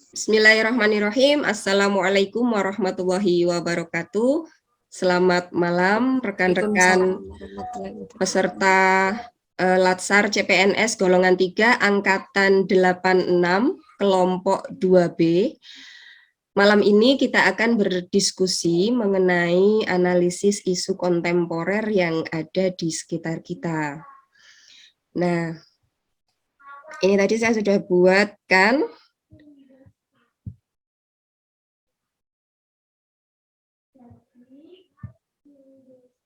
Bismillahirrahmanirrahim. Assalamualaikum warahmatullahi wabarakatuh. Selamat malam rekan-rekan peserta Latsar CPNS golongan 3 angkatan 86 kelompok 2B. Malam ini kita akan berdiskusi mengenai analisis isu kontemporer yang ada di sekitar kita. Nah, ini tadi saya sudah buatkan.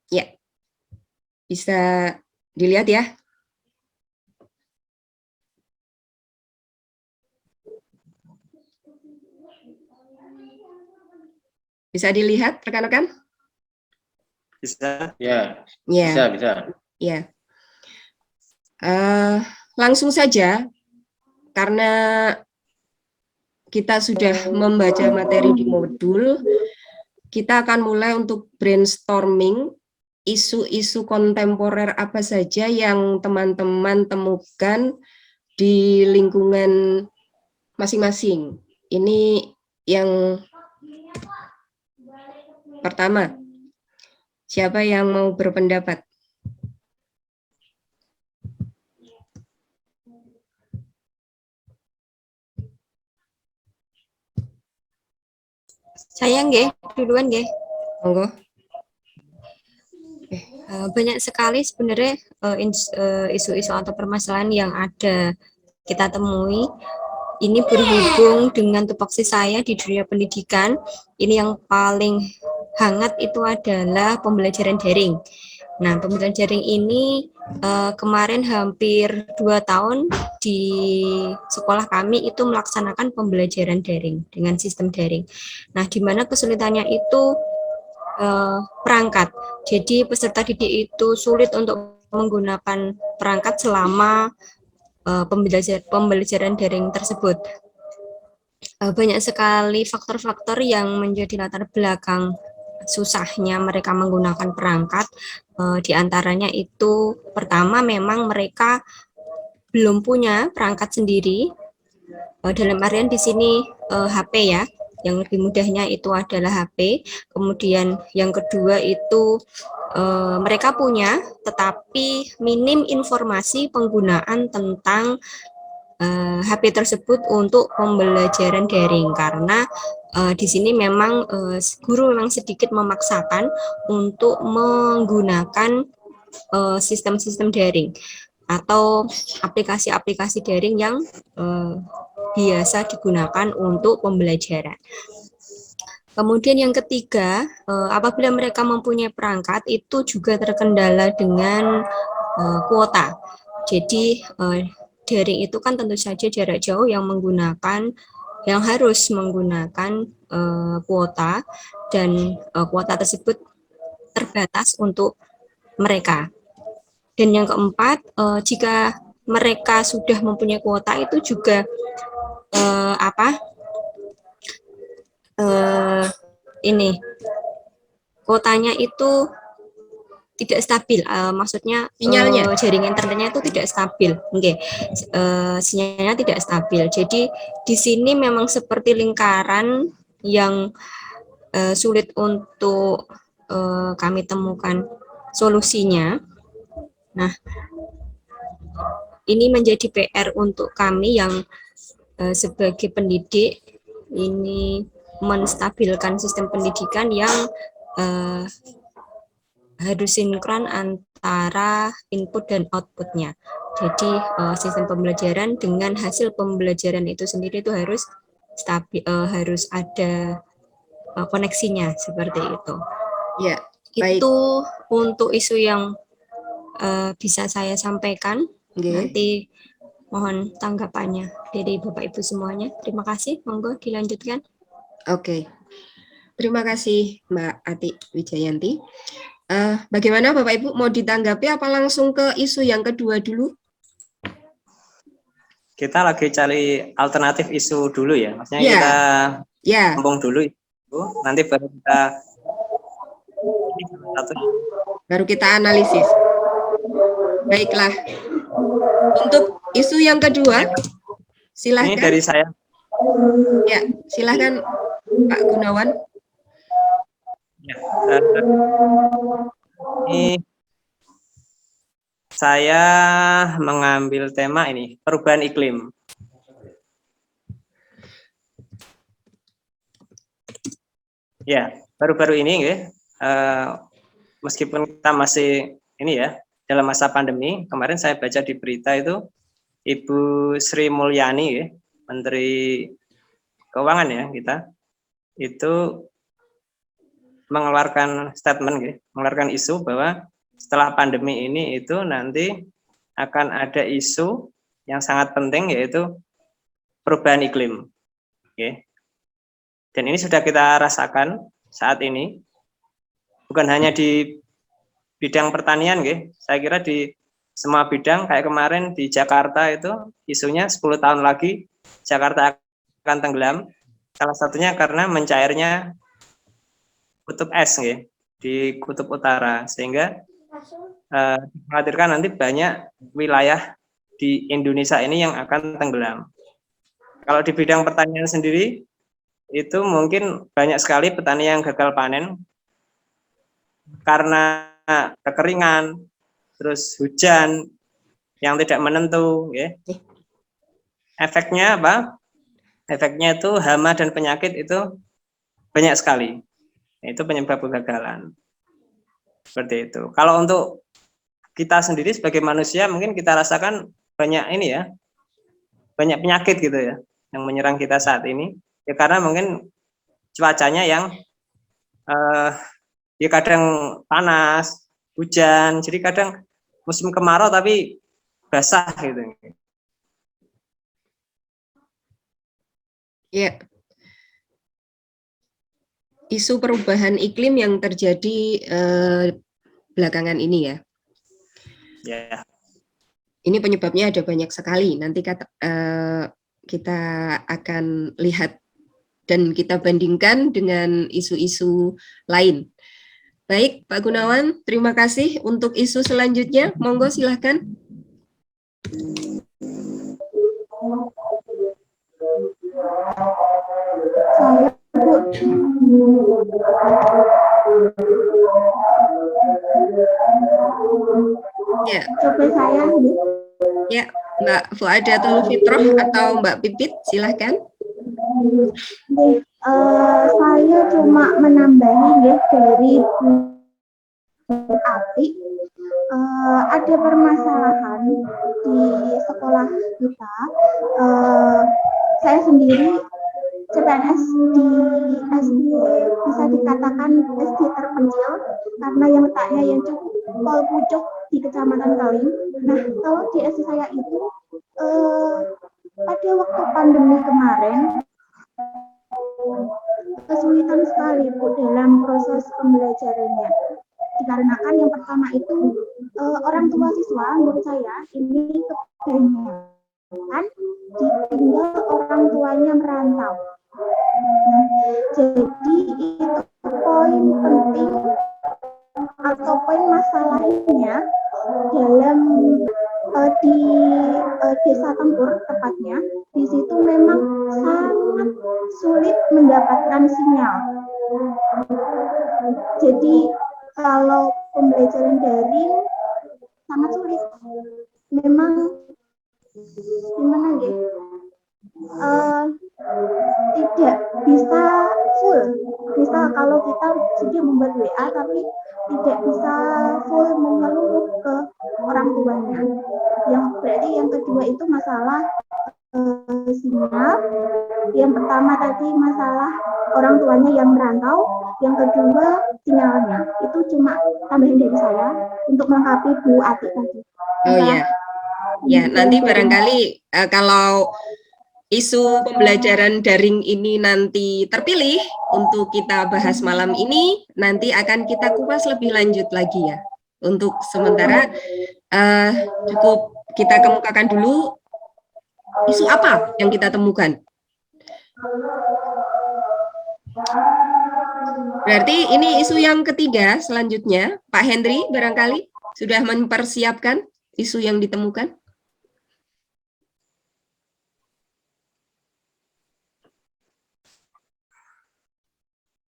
Ya, bisa dilihat ya. Bisa dilihat rekan-rekan? Bisa, ya. Ya. Bisa. Ya. Langsung saja, karena kita sudah membaca materi di modul, kita akan mulai untuk brainstorming isu-isu kontemporer apa saja yang teman-teman temukan di lingkungan masing-masing. Ini yang pertama. Siapa yang mau berpendapat? Saya nggih, duluan nggih. Monggo. Banyak sekali sebenarnya isu-isu atau permasalahan yang ada kita temui. Ini berhubung dengan tupoksi saya di dunia pendidikan. Ini yang paling hangat itu adalah pembelajaran daring. Nah, pembelajaran daring ini kemarin hampir 2 tahun di sekolah kami itu melaksanakan pembelajaran daring dengan sistem daring. Nah, di mana kesulitannya itu perangkat. Jadi peserta didik itu sulit untuk menggunakan perangkat selama pembelajaran daring tersebut. Banyak sekali faktor-faktor yang menjadi latar belakang susahnya mereka menggunakan perangkat. Di antaranya itu pertama memang mereka belum punya perangkat sendiri. Dalam artian di sini HP ya. Yang lebih mudahnya itu adalah HP. Kemudian yang kedua itu mereka punya, tetapi minim informasi penggunaan tentang HP tersebut untuk pembelajaran daring, karena di sini memang guru memang sedikit memaksakan untuk menggunakan sistem-sistem daring atau aplikasi-aplikasi daring yang biasa digunakan untuk pembelajaran. Kemudian yang ketiga, apabila mereka mempunyai perangkat, itu juga terkendala dengan kuota. Jadi daring itu kan tentu saja jarak jauh yang harus menggunakan kuota, dan kuota tersebut terbatas untuk mereka. Dan yang keempat, jika mereka sudah mempunyai kuota itu juga ini kuotanya itu tidak stabil, maksudnya sinyalnya, jaringan internetnya itu tidak stabil, sinyalnya tidak stabil. Jadi di sini memang seperti lingkaran yang sulit untuk kami temukan solusinya. Nah, ini menjadi PR untuk kami yang sebagai pendidik, ini menstabilkan sistem pendidikan yang harus sinkron antara input dan outputnya. Jadi sistem pembelajaran dengan hasil pembelajaran itu sendiri itu harus stabil, harus ada koneksinya seperti itu. Ya, baik. Itu untuk isu yang bisa saya sampaikan. Nanti mohon tanggapannya dari Bapak Ibu semuanya. Terima kasih. Monggo dilanjutkan. Oke. Terima kasih Mbak Ati Wijayanti. Bagaimana Bapak Ibu, mau ditanggapi apa langsung ke isu yang kedua dulu? Kita lagi cari alternatif isu dulu ya. Maksudnya kita ngomong dulu itu, nanti baru kita analisis. Baiklah. Untuk Isu yang kedua, silahkan. Ini dari saya. Ya, silahkan Pak Gunawan. Ya, ini saya mengambil tema ini, perubahan iklim. Ya, baru-baru ini ya, meskipun kita masih ini ya dalam masa pandemi, kemarin saya baca di berita itu Ibu Sri Mulyani ya, Menteri Keuangan ya kita, itu mengeluarkan statement ya, mengeluarkan isu bahwa setelah pandemi ini itu nanti akan ada isu yang sangat penting yaitu perubahan iklim. Oke. Dan ini sudah kita rasakan saat ini, bukan hanya di bidang pertanian, saya kira di semua bidang, kayak kemarin di Jakarta itu isunya 10 tahun lagi Jakarta akan tenggelam, salah satunya karena mencairnya kutub es di kutub utara, sehingga dikhawatirkan nanti banyak wilayah di Indonesia ini yang akan tenggelam. Kalau di bidang pertanian sendiri, itu mungkin banyak sekali petani yang gagal panen karena kekeringan, terus hujan yang tidak menentu. Ya. Efeknya apa? Efeknya itu hama dan penyakit itu banyak sekali. Itu penyebab kegagalan. Seperti itu. Kalau untuk kita sendiri sebagai manusia mungkin kita rasakan banyak ini ya, banyak penyakit gitu ya yang menyerang kita saat ini. Ya karena mungkin cuacanya yang ya kadang panas, hujan, jadi kadang musim kemarau tapi basah gitu. Ya. Isu perubahan iklim yang terjadi belakangan ini ya. Ya. Ini penyebabnya ada banyak sekali. Nanti kita akan lihat dan kita bandingkan dengan isu-isu lain. Baik, Pak Gunawan, terima kasih untuk isu selanjutnya. Monggo silahkan. Ya. Coba saya. Ya, Mbak Fuadatul Fitroh atau Mbak Pipit, silahkan. Saya cuma menambahi ya dari Ati, ada permasalahan di sekolah kita. Saya sendiri CPNS di SD bisa dikatakan SD terpencil karena yang letaknya yang cukup pucuk di Kecamatan Kaling. Nah, kalau di SD saya itu pada waktu pandemi kemarin kesulitan sekali Bu dalam proses pembelajarannya. Dikarenakan yang pertama itu orang tua siswa menurut saya ini kebanyakan ditinggal orang tuanya merantau. Nah, jadi itu poin penting atau poin masalahnya dalam di Desa Tempur tepatnya, di situ memang sangat sulit mendapatkan sinyal. Jadi kalau pembelajaran daring sangat sulit. Memang gimana ya? Tidak bisa full. Misal kalau kita sudah membuat WA tapi tidak bisa full menyeluruh ke orang tuanya. Yang berarti yang kedua itu masalah sinyal. Yang pertama tadi masalah orang tuanya yang merantau. Yang kedua sinyalnya. Itu cuma tambahan dari saya untuk melengkapi Bu Ati tadi. Oh ya, ya nanti barangkali kalau isu pembelajaran daring ini nanti terpilih untuk kita bahas malam ini, nanti akan kita kupas lebih lanjut lagi ya. Untuk sementara cukup kita kemukakan dulu isu apa yang kita temukan. Berarti ini isu yang ketiga selanjutnya. Pak Hendri barangkali sudah mempersiapkan isu yang ditemukan.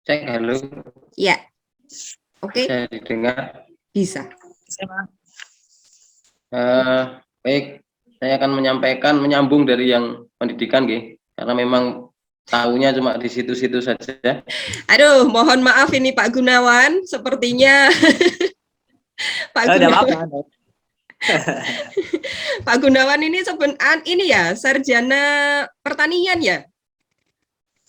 Cek, halo, Ya, oke, saya didengar. bisa. Baik, saya akan menyambung dari yang pendidikan, karena memang tahunya cuma di situ-situ saja. Aduh, mohon maaf ini Pak Gunawan, sepertinya Pak Oh, tidak Gunawan, apa-apa. Pak Gunawan ini ini ya sarjana pertanian ya,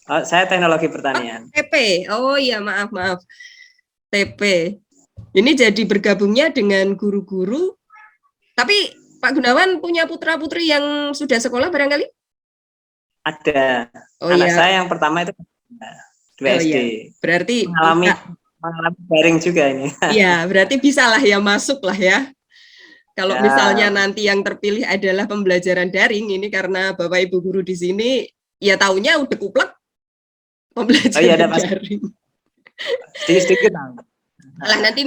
Oh, saya teknologi pertanian. TP. Oh iya, maaf TP. Ini jadi bergabungnya dengan guru-guru. Tapi Pak Gunawan punya putra-putri yang sudah sekolah barangkali? Ada. Oh Anak iya. saya yang pertama itu 2 Oh SD. iya. Berarti Mengalami daring juga ini. Iya, berarti bisalah ya masuk lah ya. Kalau Ya. misalnya nanti yang terpilih adalah pembelajaran daring, ini karena Bapak Ibu guru di sini ya taunya udah kuplek pembelajaran daring. Sedikit-sedikit. Lah nanti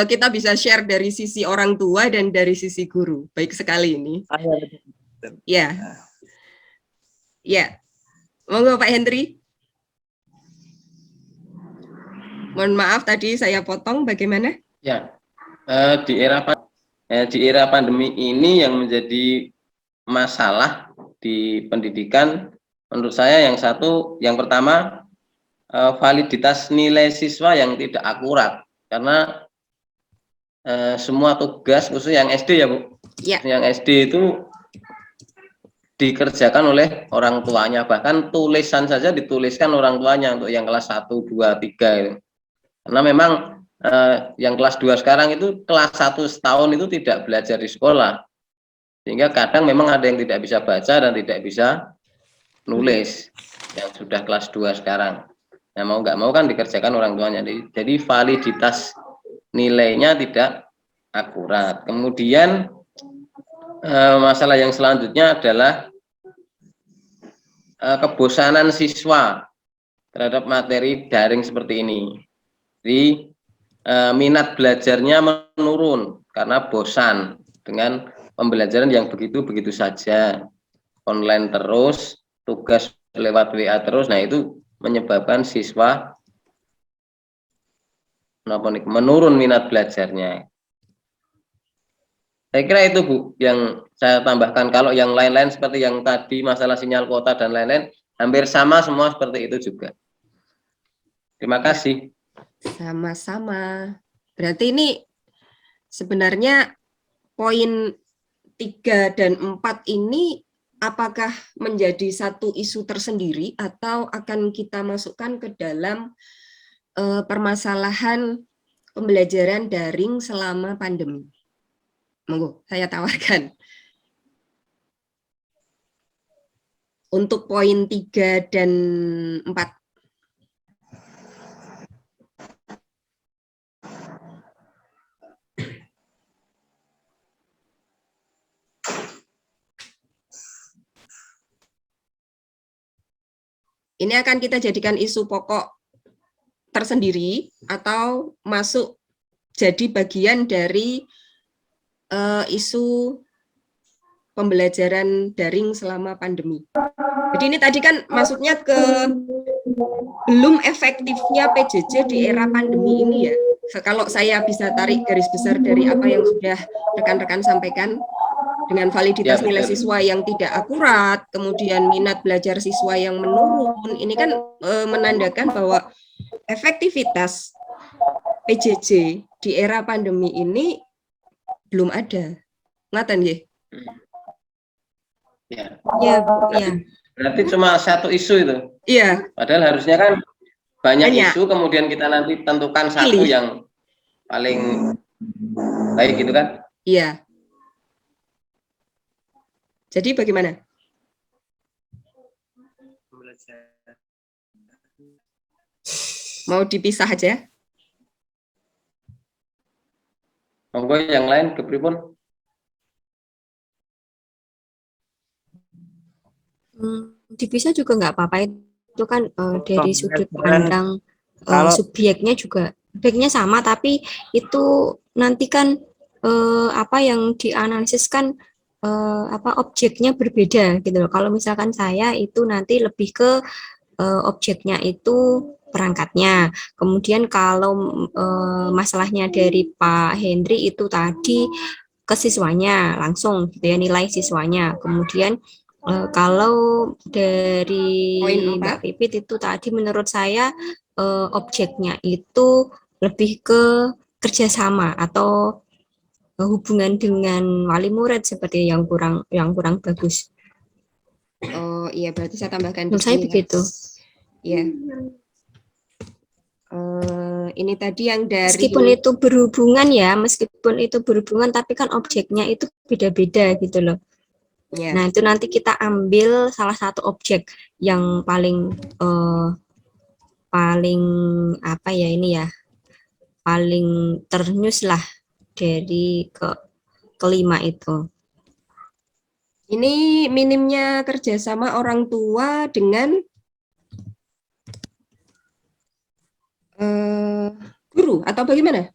kita bisa share dari sisi orang tua dan dari sisi guru. Baik sekali ini. Oh, ya, betul. Ya. Ya. Monggo Pak Hendri. Mohon maaf tadi saya potong, bagaimana? Ya, di era pandemi ini yang menjadi masalah di pendidikan, menurut saya yang pertama validitas nilai siswa yang tidak akurat, karena semua tugas khusus yang SD ya Bu, Ya. yang SD itu dikerjakan oleh orang tuanya, bahkan tulisan saja dituliskan orang tuanya untuk yang kelas 1, 2, 3 itu. Karena memang yang kelas 2 sekarang itu kelas 1 setahun itu tidak belajar di sekolah, sehingga kadang memang ada yang tidak bisa baca dan tidak bisa nulis yang sudah kelas 2 sekarang. Nah, mau nggak mau kan dikerjakan orang tuanya, jadi validitas nilainya tidak akurat. Kemudian masalah yang selanjutnya adalah kebosanan siswa terhadap materi daring seperti ini. Jadi minat belajarnya menurun karena bosan dengan pembelajaran yang begitu-begitu saja, online terus, tugas lewat WA terus. Nah, itu menyebabkan siswa menurun minat belajarnya. Saya kira itu Bu yang saya tambahkan. Kalau yang lain-lain seperti yang tadi masalah sinyal kuota dan lain-lain hampir sama semua seperti itu juga. Terima kasih. Sama-sama. Berarti ini sebenarnya poin 3 dan 4 ini apakah menjadi satu isu tersendiri atau akan kita masukkan ke dalam permasalahan pembelajaran daring selama pandemi? Monggo, saya tawarkan. Untuk poin 3 dan 4. Ini akan kita jadikan isu pokok tersendiri atau masuk jadi bagian dari isu pembelajaran daring selama pandemi. Jadi ini tadi kan masuknya ke belum efektifnya PJJ di era pandemi ini ya. Kalau saya bisa tarik garis besar dari apa yang sudah rekan-rekan sampaikan, dengan validitas nilai siswa yang tidak akurat, kemudian minat belajar siswa yang menurun, ini kan menandakan bahwa efektivitas PJJ di era pandemi ini belum ada. Ngaten nggih? Ya. Ya, ya. Berarti cuma satu isu itu. Iya. Padahal harusnya kan banyak isu, kemudian kita nanti tentukan satu yang paling baik gitu kan? Iya. Jadi bagaimana? Mau dipisah aja? Monggo yang lain kepripun? Dipisah juga nggak apa-apa, itu kan dari sudut pandang subjeknya juga subjeknya sama, tapi itu nanti kan apa yang dianalisis kan objeknya berbeda gitu loh. Kalau misalkan saya itu nanti lebih ke objeknya itu perangkatnya. Kemudian kalau masalahnya dari Pak Hendri itu tadi ke siswanya langsung gitu ya, nilai siswanya. Kemudian kalau dari Poin 4. Mbak Pipit itu tadi menurut saya objeknya itu lebih ke kerjasama atau hubungan dengan wali murid seperti yang kurang bagus. Oh iya, berarti saya tambahkan di Menurut saya sini ya. begitu. Ya. Ini tadi yang dari Meskipun itu berhubungan, tapi kan objeknya itu beda-beda gitu loh. ya. Nah, itu nanti kita ambil salah satu objek yang paling apa ya ini ya, paling ternyus lah dari kelima itu. Ini minimnya kerjasama orang tua dengan guru atau bagaimana?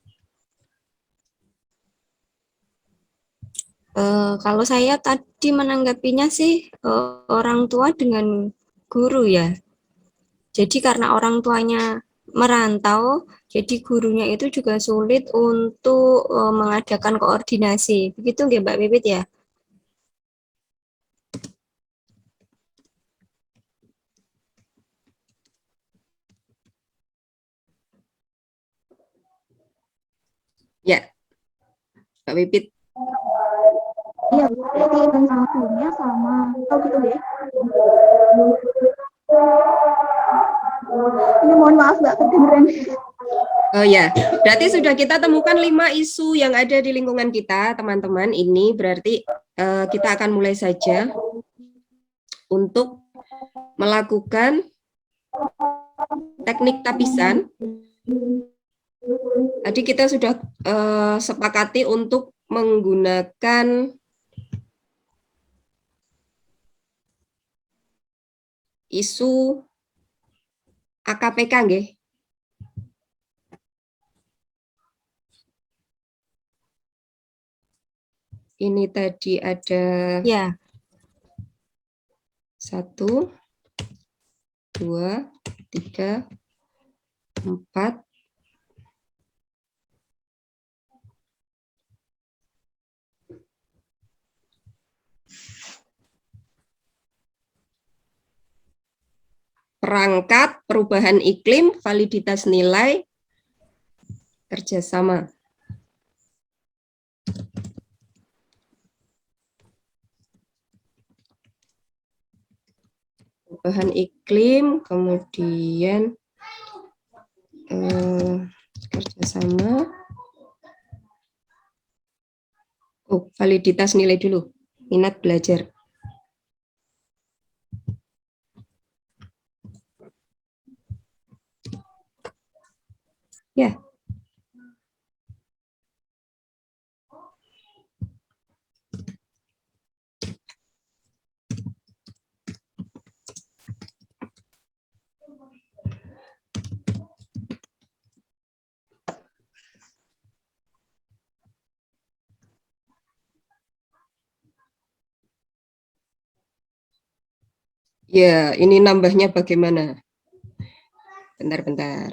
Kalau saya tadi menanggapinya sih orang tua dengan guru ya. Jadi karena orang tuanya merantau, jadi gurunya itu juga sulit untuk mengadakan koordinasi. Begitu nggak Mbak Pipit ya? Ya, Mbak Pipit. Iya, berarti dan sama gurunya sama. Oh gitu deh. Ini mohon maaf Mbak kedengeran. Oh ya, berarti sudah kita temukan 5 isu yang ada di lingkungan kita, teman-teman. Ini berarti kita akan mulai saja untuk melakukan teknik tapisan. Tadi kita sudah sepakati untuk menggunakan isu AKPK nggih. Ini tadi ada Ya. 1, 2, 3, 4. Perangkat, perubahan iklim, validitas nilai, kerjasama. Perubahan iklim, kemudian kerjasama. Oh, validitas nilai dulu, minat belajar. Ya. Ya, ini nambahnya bagaimana? Bentar-bentar.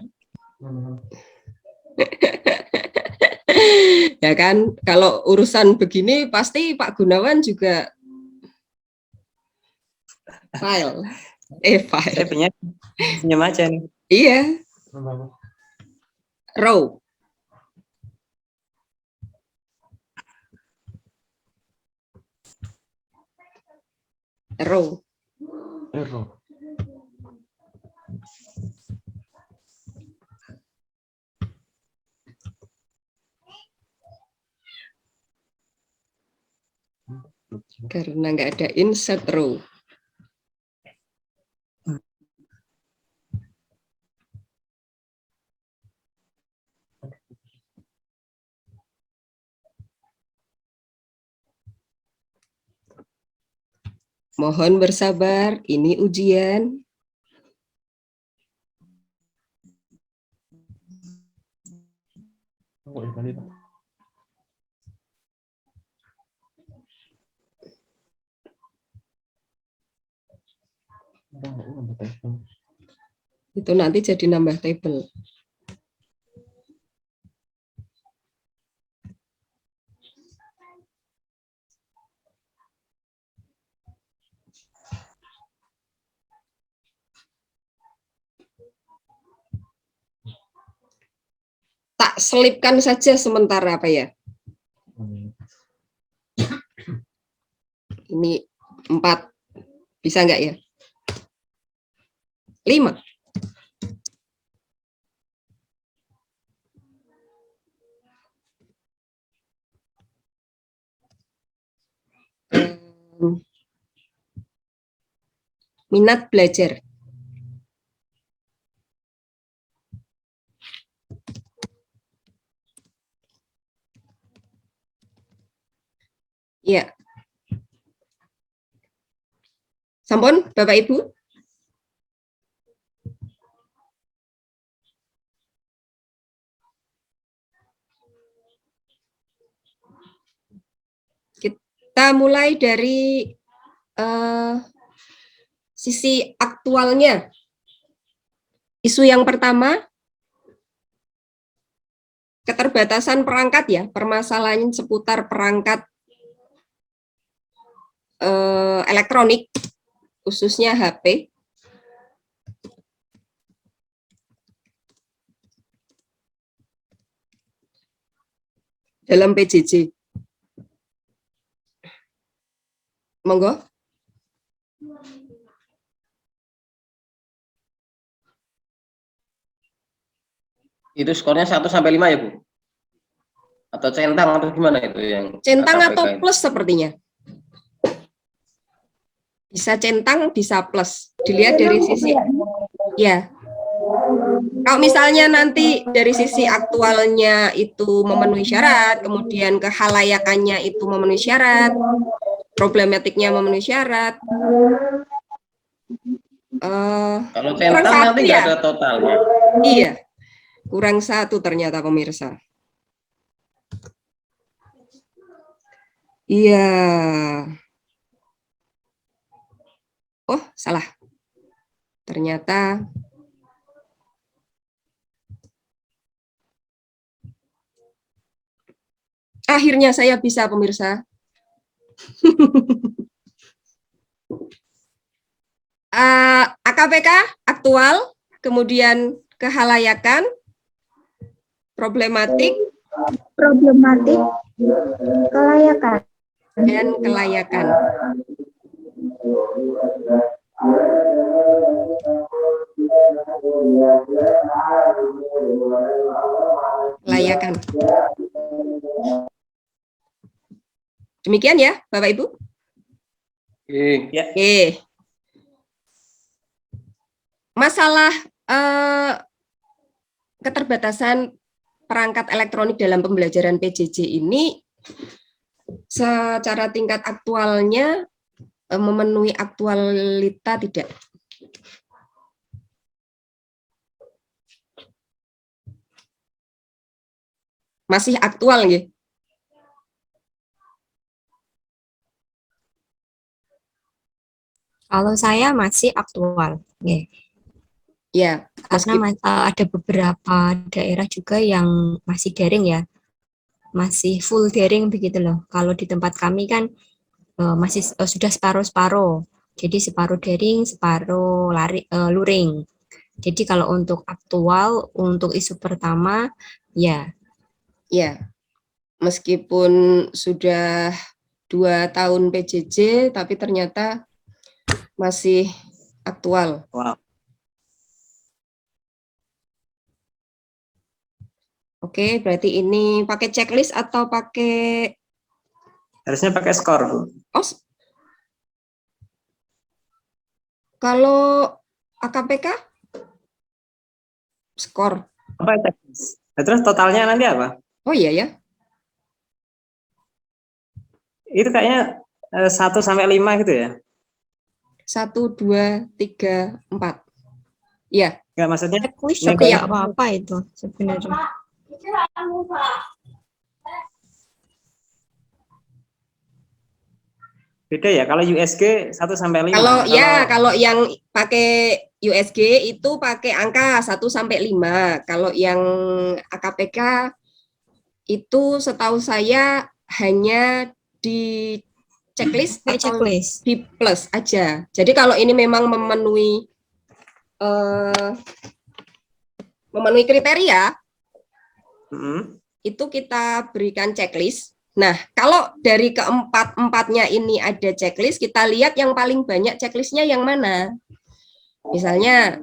Ya kan, kalau urusan begini pasti Pak Gunawan juga file. Saya punya senyum aja nih. Iya. Row. Row. Karena nggak ada insert row. Mohon bersabar, ini ujian. Itu nanti jadi nambah tabel. Tak selipkan saja sementara apa ya? Ini 4. Bisa nggak ya? 5. Minat belajar. Ya. Sampun, Bapak Ibu? Kita mulai dari sisi aktualnya. Isu yang pertama, keterbatasan perangkat ya, permasalahan seputar perangkat elektronik, khususnya HP. Dalam PJJ. Monggo. Itu skornya 1 sampai 5 ya, Bu? Atau centang atau gimana itu yang Centang KPK atau itu? plus sepertinya. Bisa centang, bisa plus. Dilihat dari sisi ya. Kalau misalnya nanti dari sisi aktualnya itu memenuhi syarat, kemudian kehalayakannya itu memenuhi syarat, problematiknya memenuhi syarat. Kalau kurang centang satu nanti nggak ya. ada totalnya. Iya, kurang 1 ternyata pemirsa. Iya. Oh, salah. Ternyata akhirnya saya bisa, pemirsa. AKPK aktual, kemudian kehalayakan, problematik, kelayakan. dan kelayakan. Kelayakan. Demikian ya, Bapak Ibu. Ya. Oke. Masalah keterbatasan perangkat elektronik dalam pembelajaran PJJ ini secara tingkat aktualnya memenuhi aktualita tidak? Masih aktual nggih? Kalau saya masih aktual, nggih. Ya, Karena ada beberapa daerah juga yang masih daring ya, masih full daring begitu loh. Kalau di tempat kami kan masih sudah separuh-separuh. Jadi separuh daring, separuh luring. Jadi kalau untuk aktual, untuk isu pertama, ya. Ya, meskipun sudah 2 tahun PJJ, tapi ternyata masih aktual. Wow. Oke, berarti ini pakai checklist atau pakai? Harusnya pakai skor, Bu. Oh, kalau AKPK skor. Apa checklist? Nah, terus totalnya nanti apa? Oh iya ya. Itu kayaknya 1 sampai 5 gitu ya? 1, 2, 3, 4. Iya. Enggak, maksudnya Checklist ini juga ya apa-apa itu sebenarnya. Beda ya, kalau USG 1 sampai 5. Kalau yang pakai USG itu pakai angka 1 sampai 5. Kalau yang AKPK itu setahu saya hanya di checklist Kayak atau checklist. di plus aja. Jadi kalau ini memang memenuhi kriteria, itu kita berikan checklist. Nah, kalau dari keempat-empatnya ini ada checklist, kita lihat yang paling banyak checklistnya yang mana. Misalnya,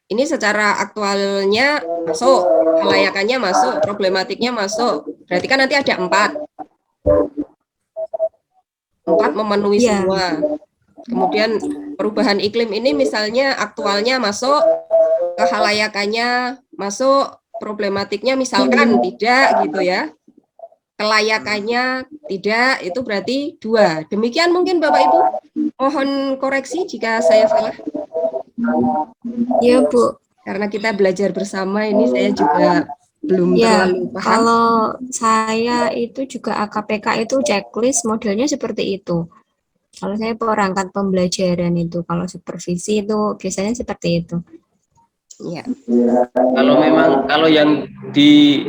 ini secara aktualnya masuk, kelayakannya masuk, problematiknya masuk. Berarti kan nanti ada 4. 4 memenuhi semua. Kemudian perubahan iklim ini misalnya aktualnya masuk, kehalayakannya masuk, problematiknya misalkan tidak gitu ya. Kelayakannya tidak, itu berarti 2. Demikian mungkin Bapak Ibu. Mohon koreksi jika saya salah. Iya, Bu. Karena kita belajar bersama ini saya juga belum terlalu paham. Kalau saya itu juga AKPK itu checklist modelnya seperti itu. Kalau saya perangkat pembelajaran itu, kalau supervisi itu biasanya seperti itu. Ya. Kalau yang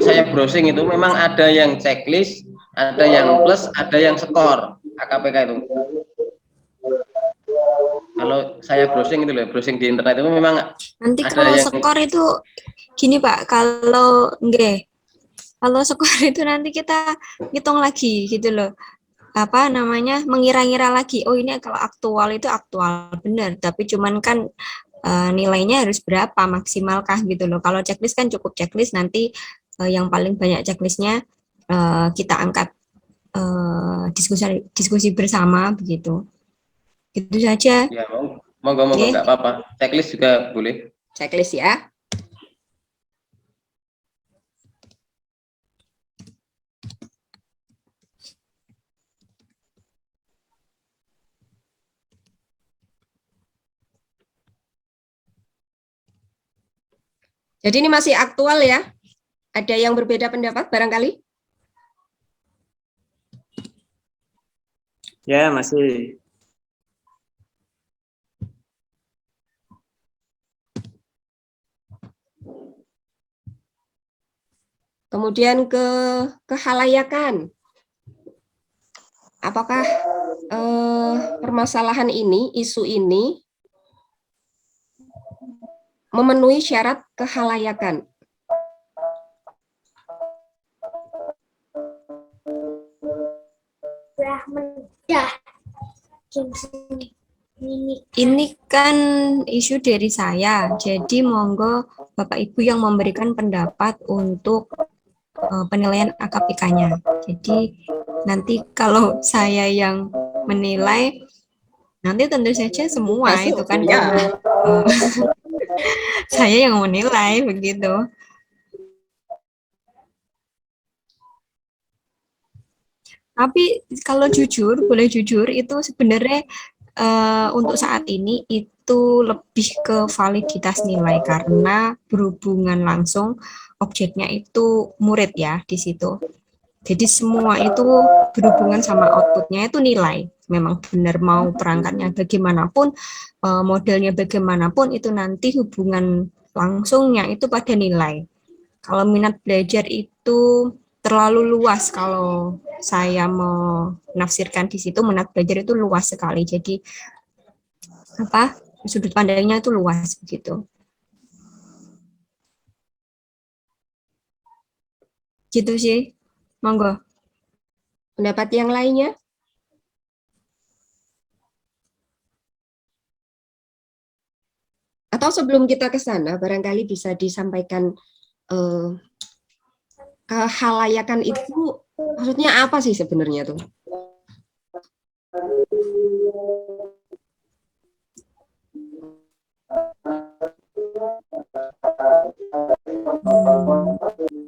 saya browsing itu memang ada yang checklist, ada yang plus, ada yang skor AKPK itu. Kalau saya browsing itu loh, browsing di internet itu memang nanti ada kalau yang skor itu gini Pak, kalau skor itu nanti kita hitung lagi gitu loh. Apa namanya, mengira-ngira lagi, oh ini kalau aktual itu aktual benar, tapi cuman kan nilainya harus berapa, maksimalkah gitu loh. Kalau checklist kan cukup checklist, nanti yang paling banyak checklistnya kita angkat diskusi bersama begitu. Itu saja. Ya, monggo nggak apa-apa. Checklist juga boleh. Checklist ya. Jadi ini masih aktual ya? Ada yang berbeda pendapat barangkali? Ya, masih. Kemudian kehalayakan. Apakah permasalahan ini, isu ini memenuhi syarat kehalayakan? Ini kan isu dari saya, jadi monggo Bapak Ibu yang memberikan pendapat untuk penilaian AKPK-nya. Jadi nanti kalau saya yang menilai, nanti tentu saja semua Masuk, itu kan ya. karena saya yang menilai begitu. Tapi kalau jujur, boleh jujur, itu sebenarnya untuk saat ini itu lebih ke validitas nilai karena berhubungan langsung objeknya itu murid ya di situ. Jadi semua itu berhubungan sama outputnya itu nilai. Memang benar mau perangkatnya bagaimanapun, modelnya bagaimanapun, itu nanti hubungan langsungnya itu pada nilai. Kalau minat belajar itu terlalu luas, kalau saya menafsirkan di situ minat belajar itu luas sekali. Jadi sudut pandangnya itu luas begitu. Gitu sih. Monggo. Pendapat yang lainnya? Atau sebelum kita ke sana, barangkali bisa disampaikan kehalayakan itu maksudnya apa sih sebenarnya tuh?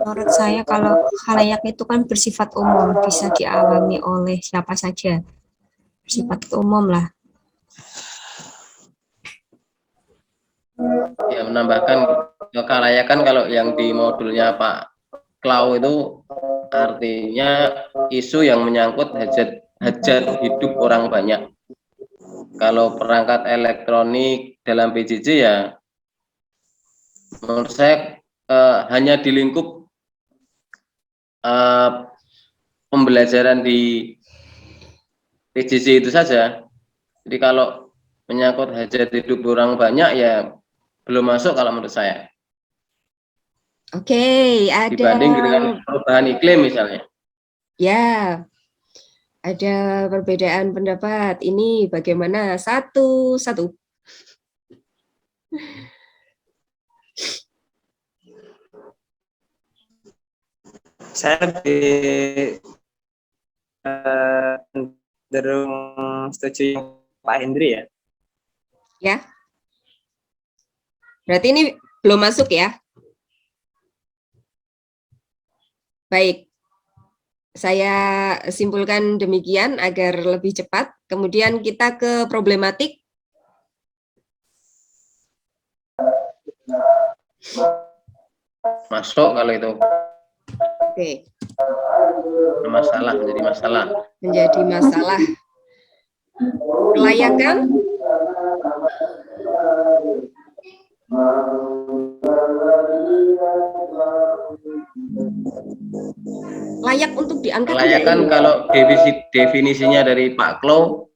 Menurut saya kalau khalayak itu kan bersifat umum, bisa dialami oleh siapa saja. Bersifat umum lah. Ya, menambahkan khalayakan kalau yang di modulnya Pak Klau itu artinya isu yang menyangkut hajat hidup orang banyak. Kalau perangkat elektronik dalam PJJ ya menurut saya hanya di lingkup pembelajaran di PJJ itu saja. Jadi kalau menyangkut hajat hidup orang banyak ya belum masuk kalau menurut saya. Oke, ada Dibanding dengan perubahan iklim misalnya. ya, ada perbedaan pendapat. Ini bagaimana? Satu. Saya lebih cenderung setuju Pak Hendri ya. Ya. Berarti ini belum masuk ya? Baik. Saya simpulkan demikian agar lebih cepat. Kemudian kita ke problematik. Masuk kalau itu. Oke. Menjadi masalah. Menjadi masalah. Kelayakan. Layak untuk diangkat. Kelayakan kalau definisinya dari Pak Klo,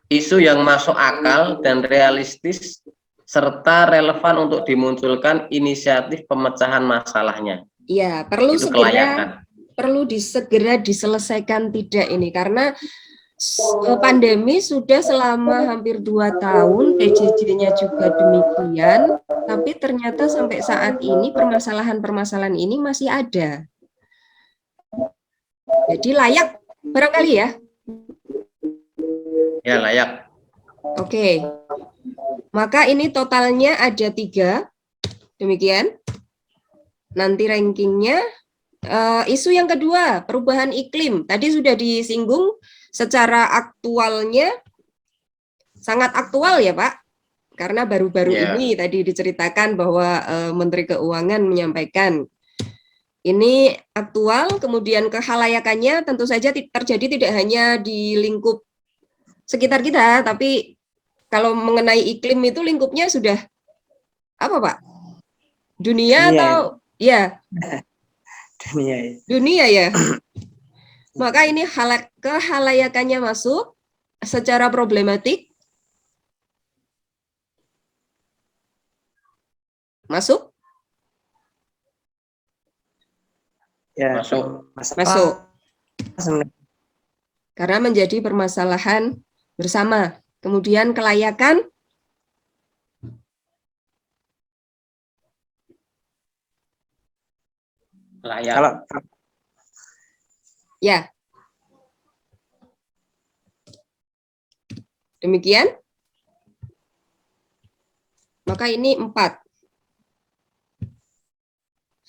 isu yang masuk akal dan realistis serta relevan untuk dimunculkan inisiatif pemecahan masalahnya. Iya, perlu Itu segera kelayakan. segera diselesaikan tidak ini karena pandemi sudah selama hampir 2 tahun, PJJ-nya juga demikian, tapi ternyata sampai saat ini permasalahan-permasalahan ini masih ada. Jadi layak barangkali ya? Ya, layak. Oke. Maka ini totalnya ada 3. Demikian. Nanti rankingnya. Isu yang kedua, perubahan iklim. Tadi sudah disinggung secara aktualnya, sangat aktual ya Pak. Karena baru-baru ini tadi diceritakan bahwa Menteri Keuangan menyampaikan. Ini aktual, kemudian kehalayakannya tentu saja terjadi tidak hanya di lingkup sekitar kita, tapi kalau mengenai iklim itu lingkupnya sudah apa Pak? Dunia atau ya? Dunia ya. Maka ini kehalayakannya masuk secara problematik. Masuk? Ya, masuk. Karena menjadi permasalahan bersama. Kemudian kelayakan. Layak. Ya. Demikian. Maka ini 4.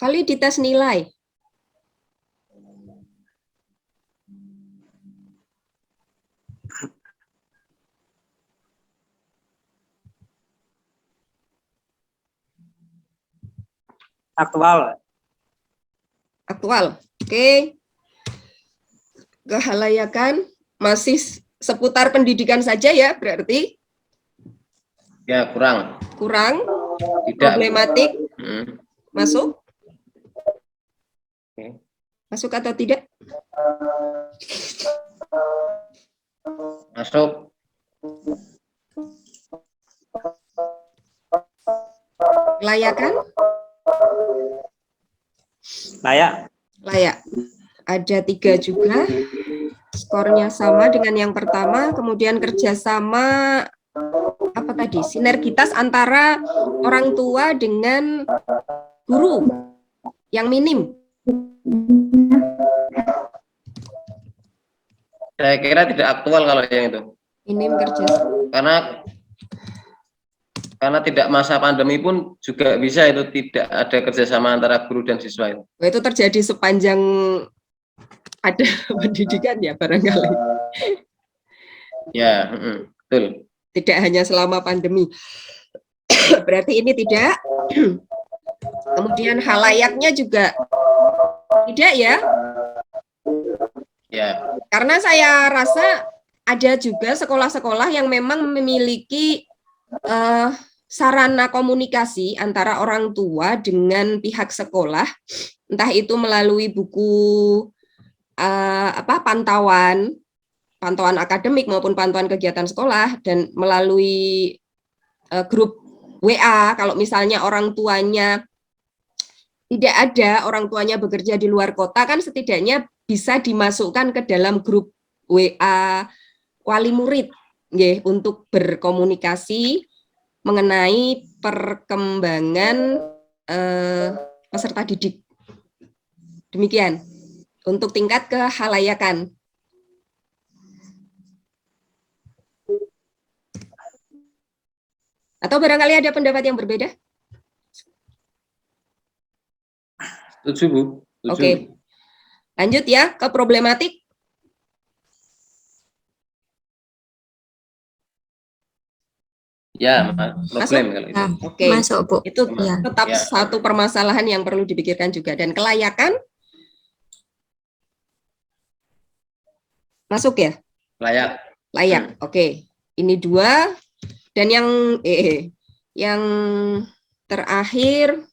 Validitas nilai. Aktual. Oke. Kehalayakan masih seputar pendidikan saja ya berarti? Ya, kurang. Tidak. Problematik. Masuk? Masuk atau tidak? Masuk. Kelayakan? Layak. Ada 3 juga. Skornya sama dengan yang pertama. Kemudian kerjasama apa tadi? Sinergitas antara orang tua dengan guru yang minim. Saya kira tidak aktual kalau yang itu. Minim kerjasama. Karena tidak masa pandemi pun juga bisa itu tidak ada kerjasama antara guru dan siswa itu. Itu terjadi sepanjang ada pendidikan ya barangkali. Ya, betul. Tidak hanya selama pandemi. Berarti ini tidak. Kemudian halayaknya juga tidak ya. Ya. Karena saya rasa ada juga sekolah-sekolah yang memang memiliki sarana komunikasi antara orang tua dengan pihak sekolah, entah itu melalui buku pantauan akademik maupun pantauan kegiatan sekolah, dan melalui grup WA. Kalau misalnya orang tuanya tidak ada, orang tuanya bekerja di luar kota, kan setidaknya bisa dimasukkan ke dalam grup WA wali murid untuk berkomunikasi mengenai perkembangan peserta didik. Demikian untuk tingkat kehalayakan. Atau barangkali ada pendapat yang berbeda? Setuju, Bu. Setuju. Oke. Lanjut ya ke problematik. Ya, problem kalau itu. Nah, Oke. masuk, Bu. Itu Ya. tetap Ya. satu permasalahan yang perlu dipikirkan juga. Dan kelayakan masuk ya? Layak. Layak. Oke. Ini 2. Dan yang terakhir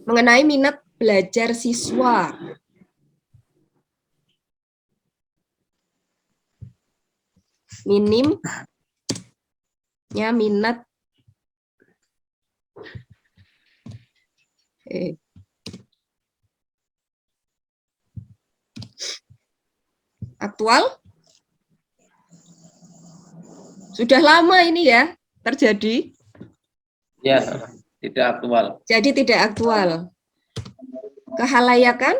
mengenai minat belajar siswa. Minimnya minat aktual. Sudah lama ini ya terjadi. Ya, tidak aktual. Jadi tidak aktual. Kehalayakan,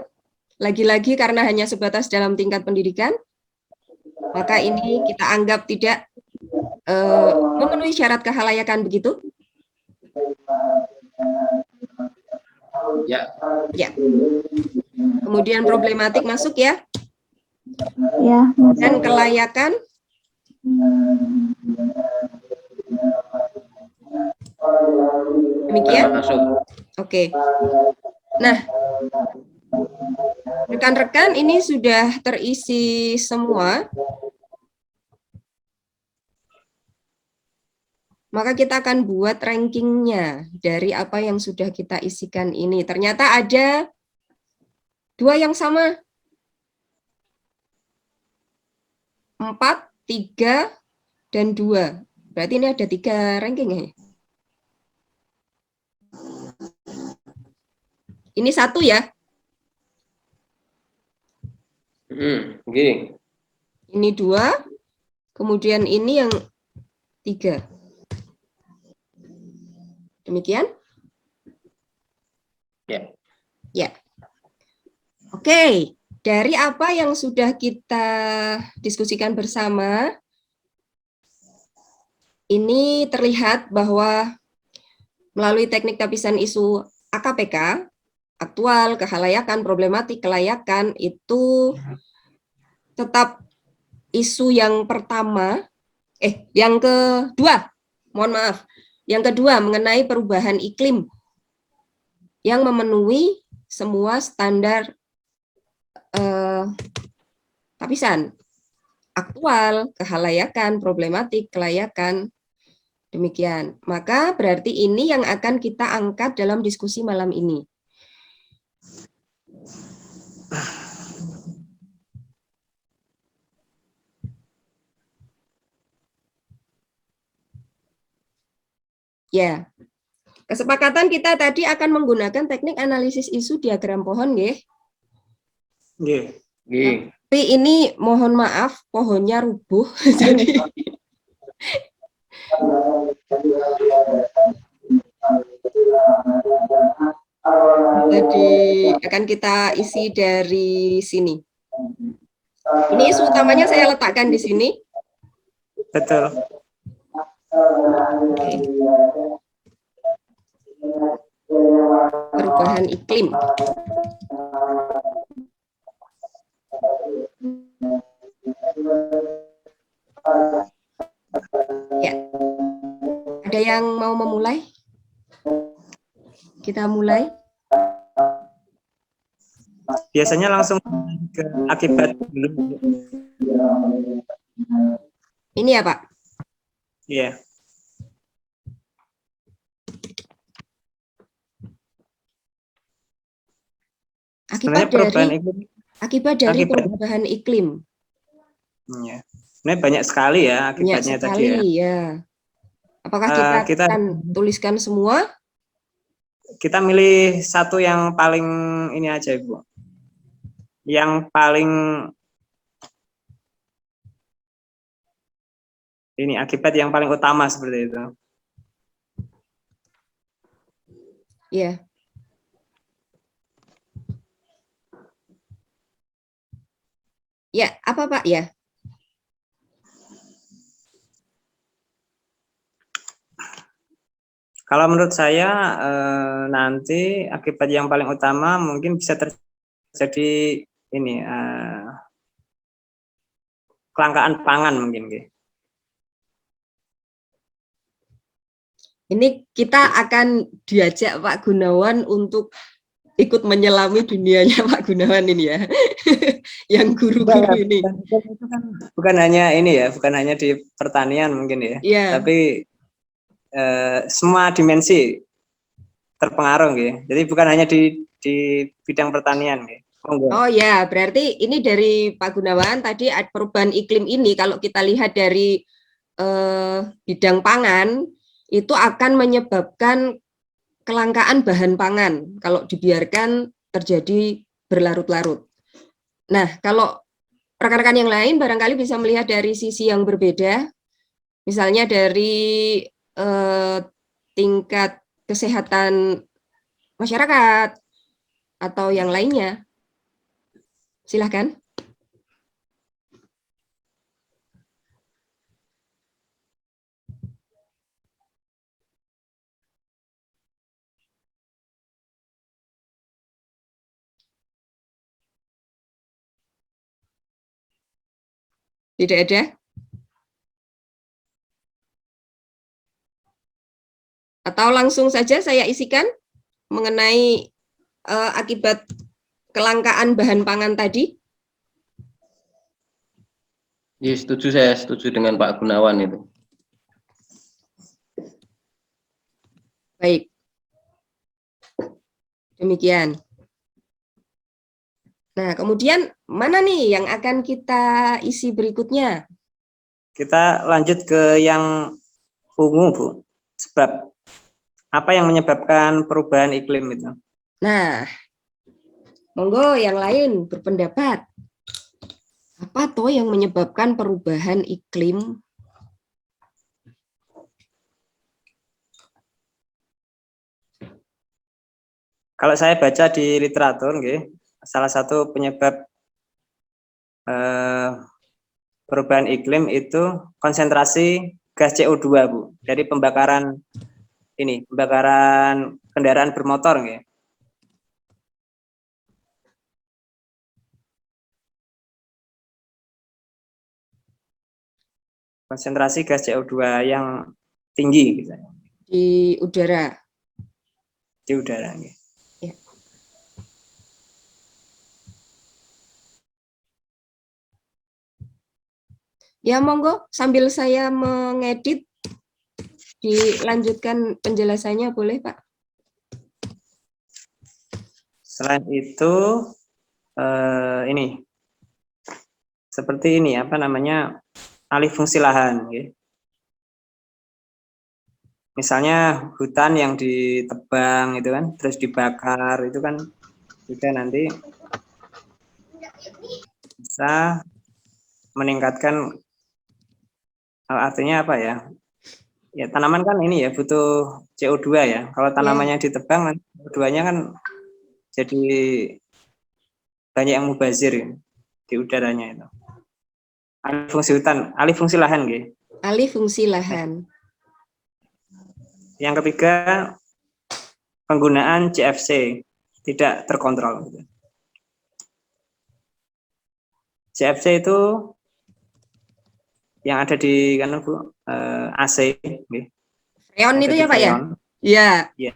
lagi-lagi karena hanya sebatas dalam tingkat pendidikan, maka ini kita anggap tidak memenuhi syarat kehalayakan, begitu? Ya. Ya. Kemudian problematik masuk ya. Ya, Dan kelayakan. Demikian? Masuk. Oke. Nah, rekan-rekan, ini sudah terisi semua. Maka kita akan buat rankingnya dari apa yang sudah kita isikan ini. Ternyata ada 2 yang sama. 4, 3, dan 2. Berarti ini ada 3 ranking ya? Ini 1 ya? Okay. Ini 2, kemudian ini yang 3. Demikian? Ya. Ya. Oke, dari apa yang sudah kita diskusikan bersama, ini terlihat bahwa melalui teknik tapisan isu AKPK, aktual, kehalayakan, problematik, kelayakan, itu tetap isu yang pertama, yang kedua, mohon maaf, yang kedua mengenai perubahan iklim yang memenuhi semua standar tapisan, aktual, kehalayakan, problematik, kelayakan, demikian. Maka berarti ini yang akan kita angkat dalam diskusi malam ini. Ya, kesepakatan kita tadi akan menggunakan teknik analisis isu diagram pohon, nggih? Nggih. Nggih. Tapi ini mohon maaf, pohonnya rubuh, jadi akan kita isi dari sini. Ini isu utamanya saya letakkan di sini. Betul. Oke. Perubahan iklim. Ya. Ada yang mau memulai? Kita mulai. Biasanya langsung ke akibat dulu. Ini ya, Pak. Iya. Sebenarnya perubahan iklim, Akibat dari Akibat- perubahan iklim. ya. Sebenarnya banyak sekali ya Banyak akibatnya tadi ya. sekali ya. Apakah kita akan tuliskan semua? Kita milih satu yang paling ini aja, Ibu. Yang paling ini akibat yang paling utama seperti itu. Iya. Ya, apa Pak ya? Kalau menurut saya nanti akibat yang paling utama mungkin bisa terjadi ini kelangkaan pangan mungkin. Ini kita akan diajak Pak Gunawan untuk ikut menyelami dunianya Pak Gunawan ini ya, yang guru-guru ini. Bukan hanya ini ya, bukan hanya di pertanian mungkin ya, tapi semua dimensi terpengaruh ya. Jadi bukan hanya di bidang pertanian ya. Oh ya, berarti ini dari Pak Gunawan tadi perubahan iklim ini kalau kita lihat dari bidang pangan itu akan menyebabkan kelangkaan bahan pangan kalau dibiarkan terjadi berlarut-larut. Nah, kalau rekan-rekan yang lain barangkali bisa melihat dari sisi yang berbeda, misalnya dari tingkat kesehatan masyarakat atau yang lainnya. Silahkan. Tidak ada? Atau langsung saja saya isikan mengenai akibat kelangkaan bahan pangan tadi? Ya, saya setuju dengan Pak Gunawan itu. Baik. Demikian. Nah, kemudian mana nih yang akan kita isi berikutnya? Kita lanjut ke yang ungu, Bu. Sebab apa yang menyebabkan perubahan iklim itu? Nah, monggo yang lain berpendapat. Apa toh yang menyebabkan perubahan iklim? Kalau saya baca di literatur, salah satu penyebab perubahan iklim itu konsentrasi gas CO2, Bu, dari pembakaran kendaraan bermotor, konsentrasi gas CO2 yang tinggi di udara. Di udara. Ya. Ya, monggo sambil saya mengedit dilanjutkan penjelasannya, boleh Pak? Selain itu ini seperti ini apa namanya alih fungsi lahan, misalnya hutan yang ditebang itu kan terus dibakar itu kan juga nanti bisa meningkatkan, artinya apa ya? Ya tanaman kan ini ya butuh CO2 ya. Kalau tanamannya ditebang nanti CO2-nya kan jadi banyak yang mubazir di udaranya itu. Alih fungsi hutan, alih fungsi lahan, Alih fungsi lahan. Yang ketiga, penggunaan CFC tidak terkontrol. CFC itu yang ada di kan Bu, AC. Freon itu ya Pak ya? Iya. Ya.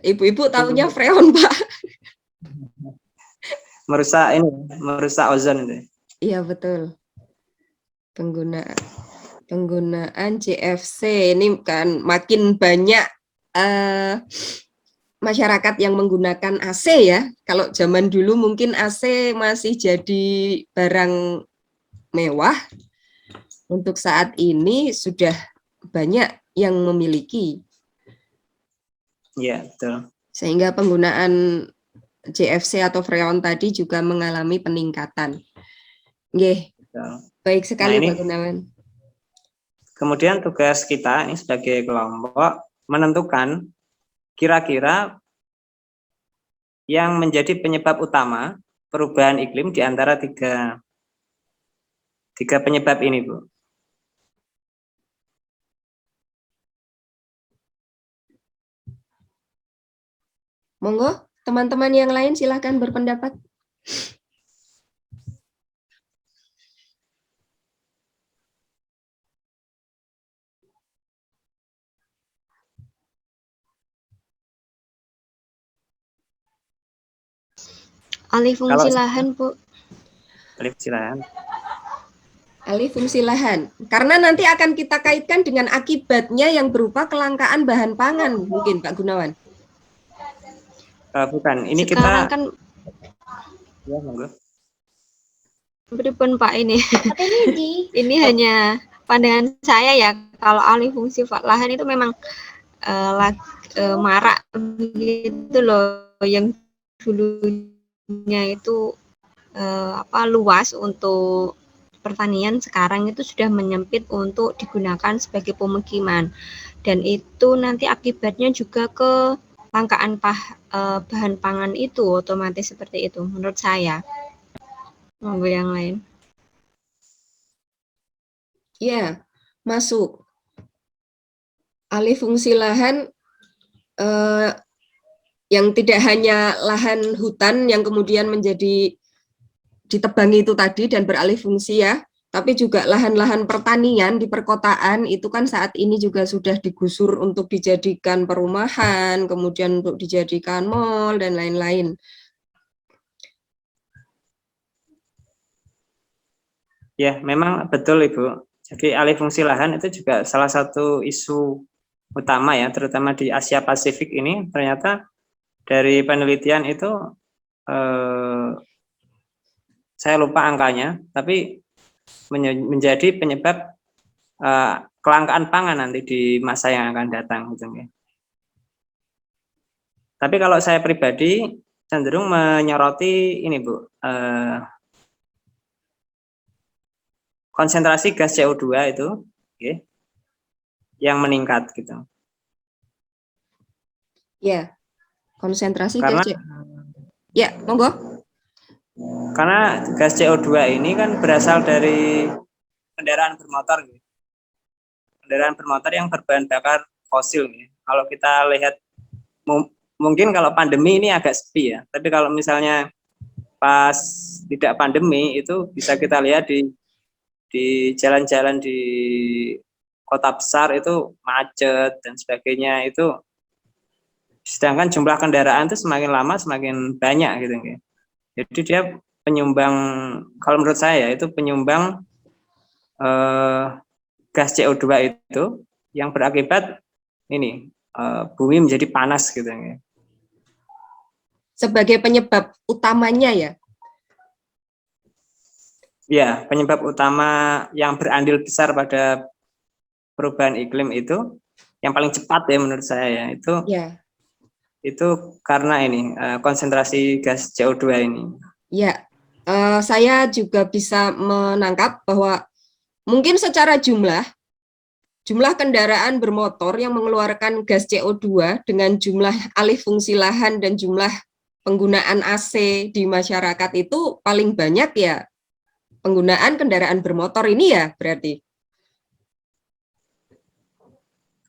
Ibu-ibu tahunya freon Pak. merusak ozon itu. Iya betul. Penggunaan CFC ini kan makin banyak masyarakat yang menggunakan AC ya. Kalau zaman dulu mungkin AC masih jadi barang mewah. Untuk saat ini sudah banyak yang memiliki. Iya, betul. Sehingga penggunaan CFC atau freon tadi juga mengalami peningkatan. Nggih, Betul. baik sekali Nah, ini Pak Gunawan. Kemudian tugas kita ini sebagai kelompok menentukan kira-kira yang menjadi penyebab utama perubahan iklim di antara tiga penyebab ini, Bu. Monggo, teman-teman yang lain silakan berpendapat. Alih fungsi lahan, Bu. Silakan. Alih fungsi lahan. Karena nanti akan kita kaitkan dengan akibatnya yang berupa kelangkaan bahan pangan, mungkin Pak Gunawan. Bukan, ini Sekarang kita kan ya, monggo. beripun Pak ini. Ini hanya pandangan saya ya. Kalau alih fungsi lahan itu memang marak gitu loh, yang dulunya itu luas untuk pertanian, sekarang itu sudah menyempit untuk digunakan sebagai pemukiman, dan itu nanti akibatnya juga ke kelangkaan bahan pangan itu otomatis seperti itu menurut saya. Monggo yang lain. Ya, masuk. Alih fungsi lahan yang tidak hanya lahan hutan yang kemudian menjadi ditebangi itu tadi dan beralih fungsi ya, tapi juga lahan-lahan pertanian di perkotaan itu kan saat ini juga sudah digusur untuk dijadikan perumahan, kemudian untuk dijadikan mal dan lain-lain. Ya, memang betul Ibu. Jadi alih fungsi lahan itu juga salah satu isu utama ya, terutama di Asia Pasifik ini. Ternyata dari penelitian itu saya lupa angkanya, tapi menjadi penyebab kelangkaan pangan nanti di masa yang akan datang. Gitu. Tapi kalau saya pribadi cenderung menyoroti ini Bu, konsentrasi gas CO2 itu yang meningkat gitu. Ya, konsentrasi Karena, gas CO2. Ya, monggo. Karena gas CO2 ini kan berasal dari kendaraan bermotor. Kendaraan bermotor yang berbahan bakar fosil. Kalau kita lihat, mungkin kalau pandemi ini agak sepi ya. Tapi kalau misalnya pas tidak pandemi itu bisa kita lihat di jalan-jalan di kota besar itu macet dan sebagainya itu. Sedangkan jumlah kendaraan itu semakin lama semakin banyak gitu. Jadi dia penyumbang, kalau menurut saya itu penyumbang gas CO2 itu yang berakibat ini bumi menjadi panas gitu. Sebagai penyebab utamanya ya? Ya, penyebab utama yang berandil besar pada perubahan iklim itu yang paling cepat ya menurut saya ya itu karena ini konsentrasi gas CO2 ini. Ya, saya juga bisa menangkap bahwa mungkin secara jumlah kendaraan bermotor yang mengeluarkan gas CO2 dengan jumlah alih fungsi lahan dan jumlah penggunaan AC di masyarakat itu paling banyak ya penggunaan kendaraan bermotor ini ya berarti.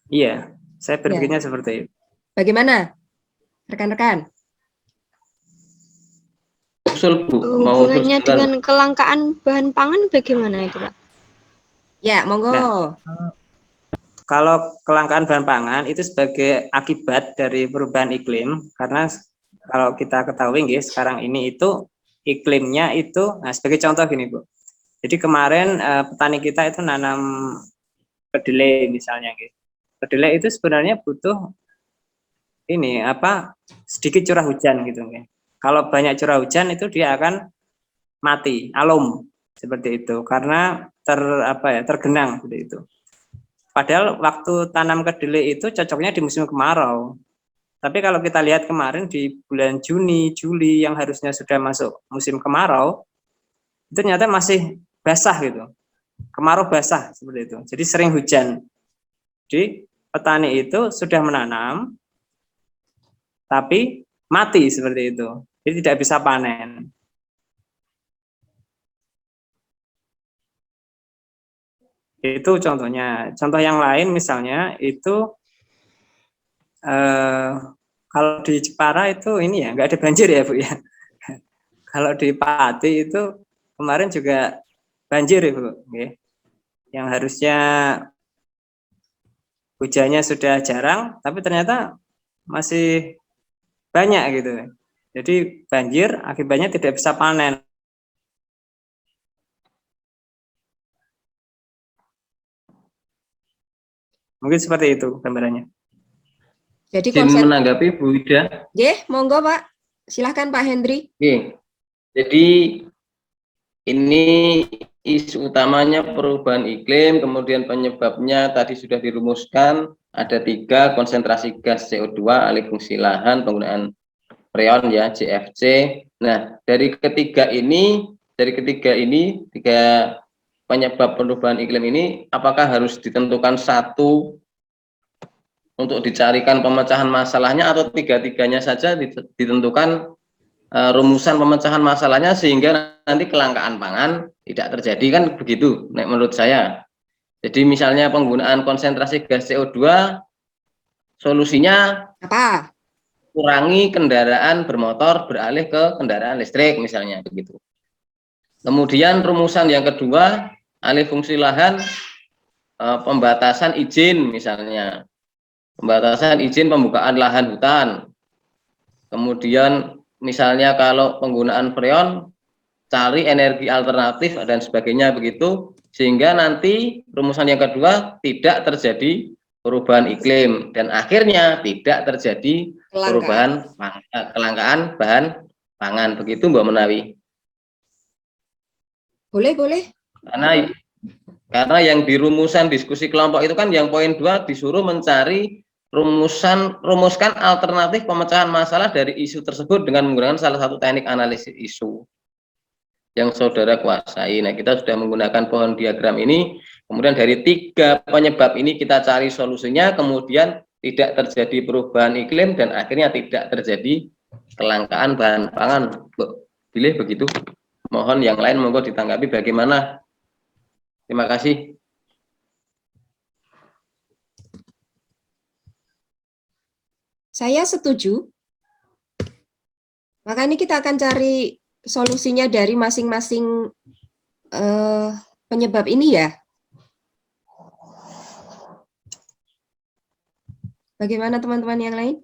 Iya, saya berpikirnya seperti itu. Bagaimana rekan-rekan? Hubungannya dengan kelangkaan bahan pangan bagaimana itu, Pak? Ya, monggo. Nah, kalau kelangkaan bahan pangan itu sebagai akibat dari perubahan iklim, karena kalau kita ketahui sekarang ini itu iklimnya itu, nah sebagai contoh gini Bu. Jadi kemarin petani kita itu nanam kedelai misalnya gitu. Kedelai itu sebenarnya butuh ini apa sedikit curah hujan gitu. Kalau banyak curah hujan itu dia akan mati, alum seperti itu karena tergenang seperti itu. Padahal waktu tanam kedelai itu cocoknya di musim kemarau. Tapi kalau kita lihat kemarin di bulan Juni, Juli yang harusnya sudah masuk musim kemarau, itu ternyata masih basah gitu. Kemarau basah seperti itu. Jadi sering hujan. Jadi petani itu sudah menanam, tapi mati seperti itu. Jadi tidak bisa panen. Itu contohnya. Contoh yang lain misalnya itu kalau di Jepara itu ini ya nggak ada banjir ya Bu ya. Kalau di Pati itu kemarin juga banjir ya Bu. Yang harusnya hujannya sudah jarang, tapi ternyata masih banyak gitu. Jadi banjir akibatnya tidak bisa panen. Mungkin seperti itu gambarannya. Jadi Izin konsep, menanggapi Bu Ida. monggo Pak. Silahkan Pak Hendri. Oke. Jadi ini isu utamanya perubahan iklim, kemudian penyebabnya tadi sudah dirumuskan, ada 3, konsentrasi gas CO2, alih fungsi lahan, penggunaan freon ya, CFC. Nah, dari ketiga ini, 3 penyebab perubahan iklim ini, apakah harus ditentukan satu untuk dicarikan pemecahan masalahnya atau 3-tiganya saja ditentukan rumusan pemecahan masalahnya sehingga nanti kelangkaan pangan tidak terjadi, kan begitu menurut saya. Jadi misalnya penggunaan konsentrasi gas CO2, solusinya Apa? kurangi kendaraan bermotor beralih ke kendaraan listrik misalnya begitu. Kemudian rumusan yang kedua, alih fungsi lahan, pembatasan izin misalnya, pembatasan izin pembukaan lahan hutan. Kemudian misalnya kalau penggunaan freon, cari energi alternatif dan sebagainya begitu, sehingga nanti rumusan yang kedua tidak terjadi perubahan iklim dan akhirnya tidak terjadi kelangkaan bahan pangan, begitu Mbak Menawi. Boleh. Karena yang di rumusan diskusi kelompok itu kan yang poin 2 disuruh mencari rumuskan alternatif pemecahan masalah dari isu tersebut dengan menggunakan salah satu teknik analisis isu yang saudara kuasai. Nah, kita sudah menggunakan pohon diagram ini, kemudian dari 3 penyebab ini kita cari solusinya, kemudian tidak terjadi perubahan iklim dan akhirnya tidak terjadi kelangkaan bahan pangan. Pilih begitu. Mohon yang lain monggo ditanggapi bagaimana. Terima kasih. Saya setuju. Maka ini kita akan cari solusinya dari masing-masing penyebab ini ya. Bagaimana teman-teman yang lain?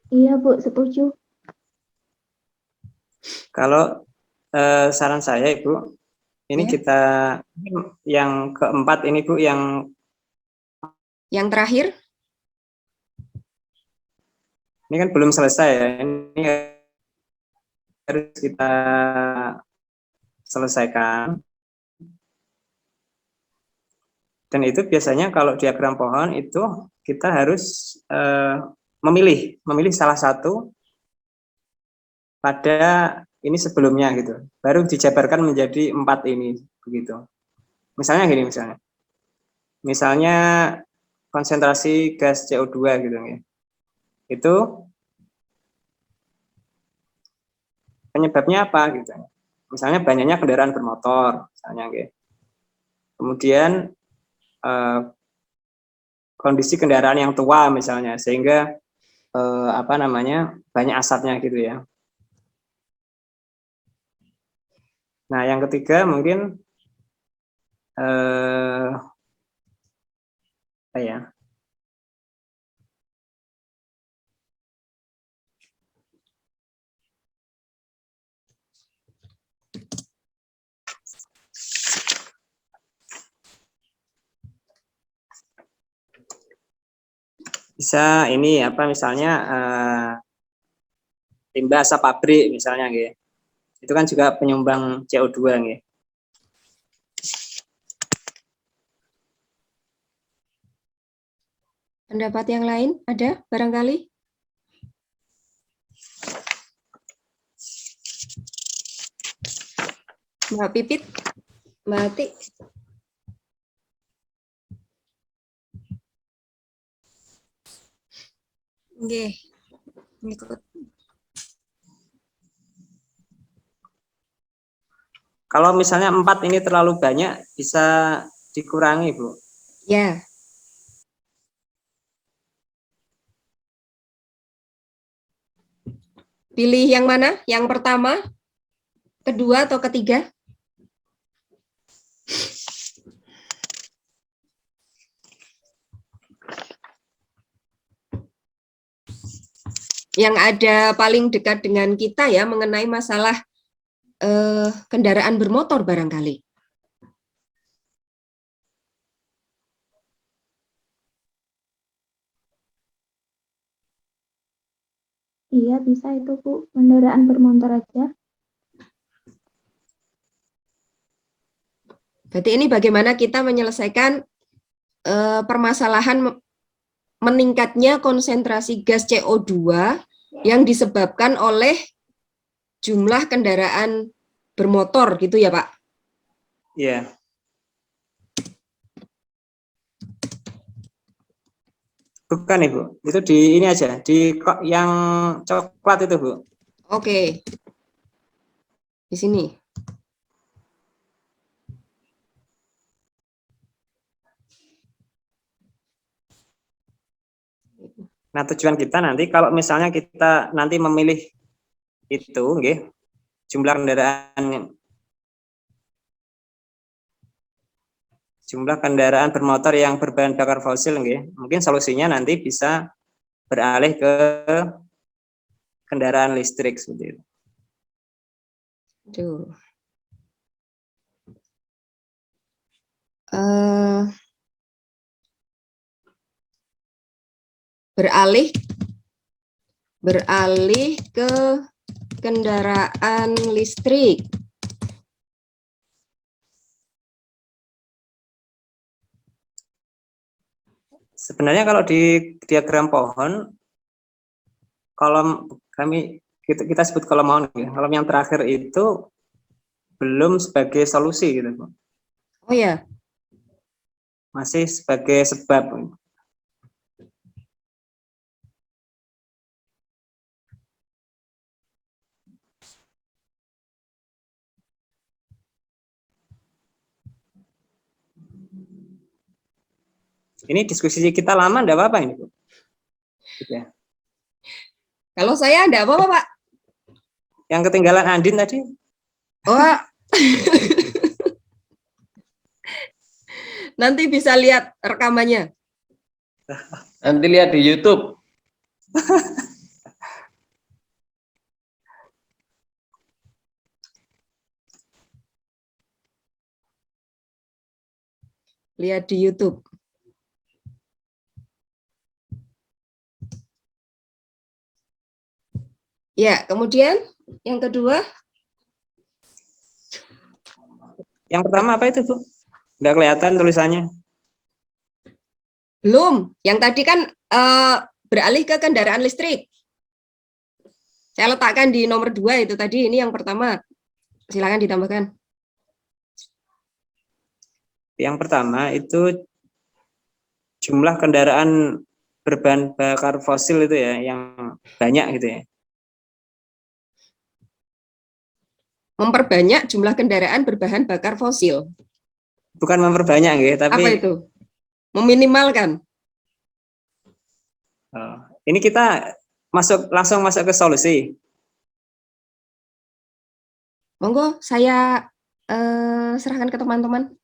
Iya Bu, setuju. Kalau saran saya Ibu, ini Ya. kita yang keempat ini Bu, yang terakhir. ini kan belum selesai ya, ini harus kita selesaikan. Dan itu biasanya kalau diagram pohon itu kita harus memilih salah satu pada ini sebelumnya gitu, baru dijabarkan menjadi 4 ini begitu. Misalnya gini, misalnya konsentrasi gas CO2 gitu ya. Itu penyebabnya apa gitu. Misalnya banyaknya kendaraan bermotor misalnya gitu. Kemudian kondisi kendaraan yang tua misalnya sehingga banyak asapnya gitu ya. Nah, yang ketiga mungkin bisa ini apa misalnya limbah asap pabrik misalnya nggih. Itu kan juga penyumbang CO2 nggih. Pendapat yang lain ada barangkali? Mbak Pipit, Mbak Ati. Nggih. Ngikut. Kalau misalnya 4 ini terlalu banyak, bisa dikurangi, Bu. Ya. Pilih yang mana? Yang pertama, kedua, atau ketiga? Yang ada paling dekat dengan kita ya mengenai masalah kendaraan bermotor barangkali. Iya, bisa itu, Bu. Kendaraan bermotor aja. Berarti ini bagaimana kita menyelesaikan permasalahan meningkatnya konsentrasi gas CO2 yang disebabkan oleh jumlah kendaraan bermotor gitu ya, Pak? Iya. Bukan, Ibu. Itu di ini aja, di yang coklat itu, Bu. Oke. Di sini. Nah, tujuan kita nanti kalau misalnya kita nanti memilih itu, nggih, jumlah kendaraan bermotor yang berbahan bakar fosil, nggih, mungkin solusinya nanti bisa beralih ke kendaraan listrik seperti itu. Tuh. Beralih ke kendaraan listrik. Sebenarnya kalau di diagram pohon, kolom kita sebut kolom mohon, ya. Kolom yang terakhir itu belum sebagai solusi gitu, Bu. Oh ya. Masih sebagai sebab. Ini diskusi kita lama, enggak apa-apa ini, Bu. Gitu ya. Kalau saya enggak apa-apa, Pak. Yang ketinggalan Andin tadi. Oh. Nanti bisa lihat rekamannya. Nanti lihat di YouTube. Lihat di YouTube. Ya, kemudian yang kedua. Yang pertama apa itu, Bu? Enggak kelihatan tulisannya. Belum. Yang tadi kan beralih ke kendaraan listrik. Saya letakkan di nomor 2 itu tadi. Ini yang pertama. Silakan ditambahkan. Yang pertama itu jumlah kendaraan berbahan bakar fosil itu ya, yang banyak gitu ya. Memperbanyak jumlah kendaraan berbahan bakar fosil. Bukan memperbanyak gitu, tapi apa itu? Meminimalkan. Ini kita langsung masuk ke solusi. Monggo saya serahkan ke teman-teman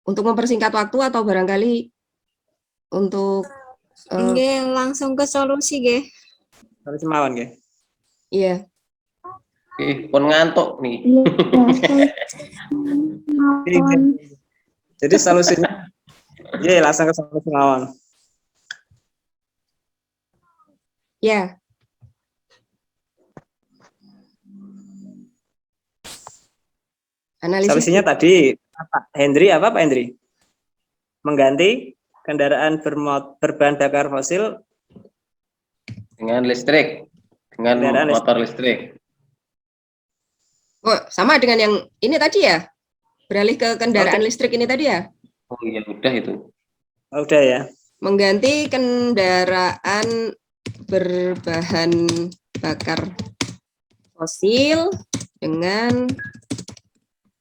untuk mempersingkat waktu atau barangkali untuk Nggih, langsung ke solusi nggih. Solusi mawon nggih. Iya. Pun ngantuk nih. Iya, Jadi solusinya Iya, langsung ke solusi mawon. Ya, analisis. Solusinya tadi Pak Hendri apa Pak Hendri? Mengganti kendaraan berbahan bakar fosil Dengan listrik, dengan Kendaraan motor listrik. Oh, sama dengan yang ini tadi ya? Beralih ke kendaraan listrik ini tadi ya? Oh iya, udah itu. Oh, udah ya. Mengganti kendaraan berbahan bakar fosil dengan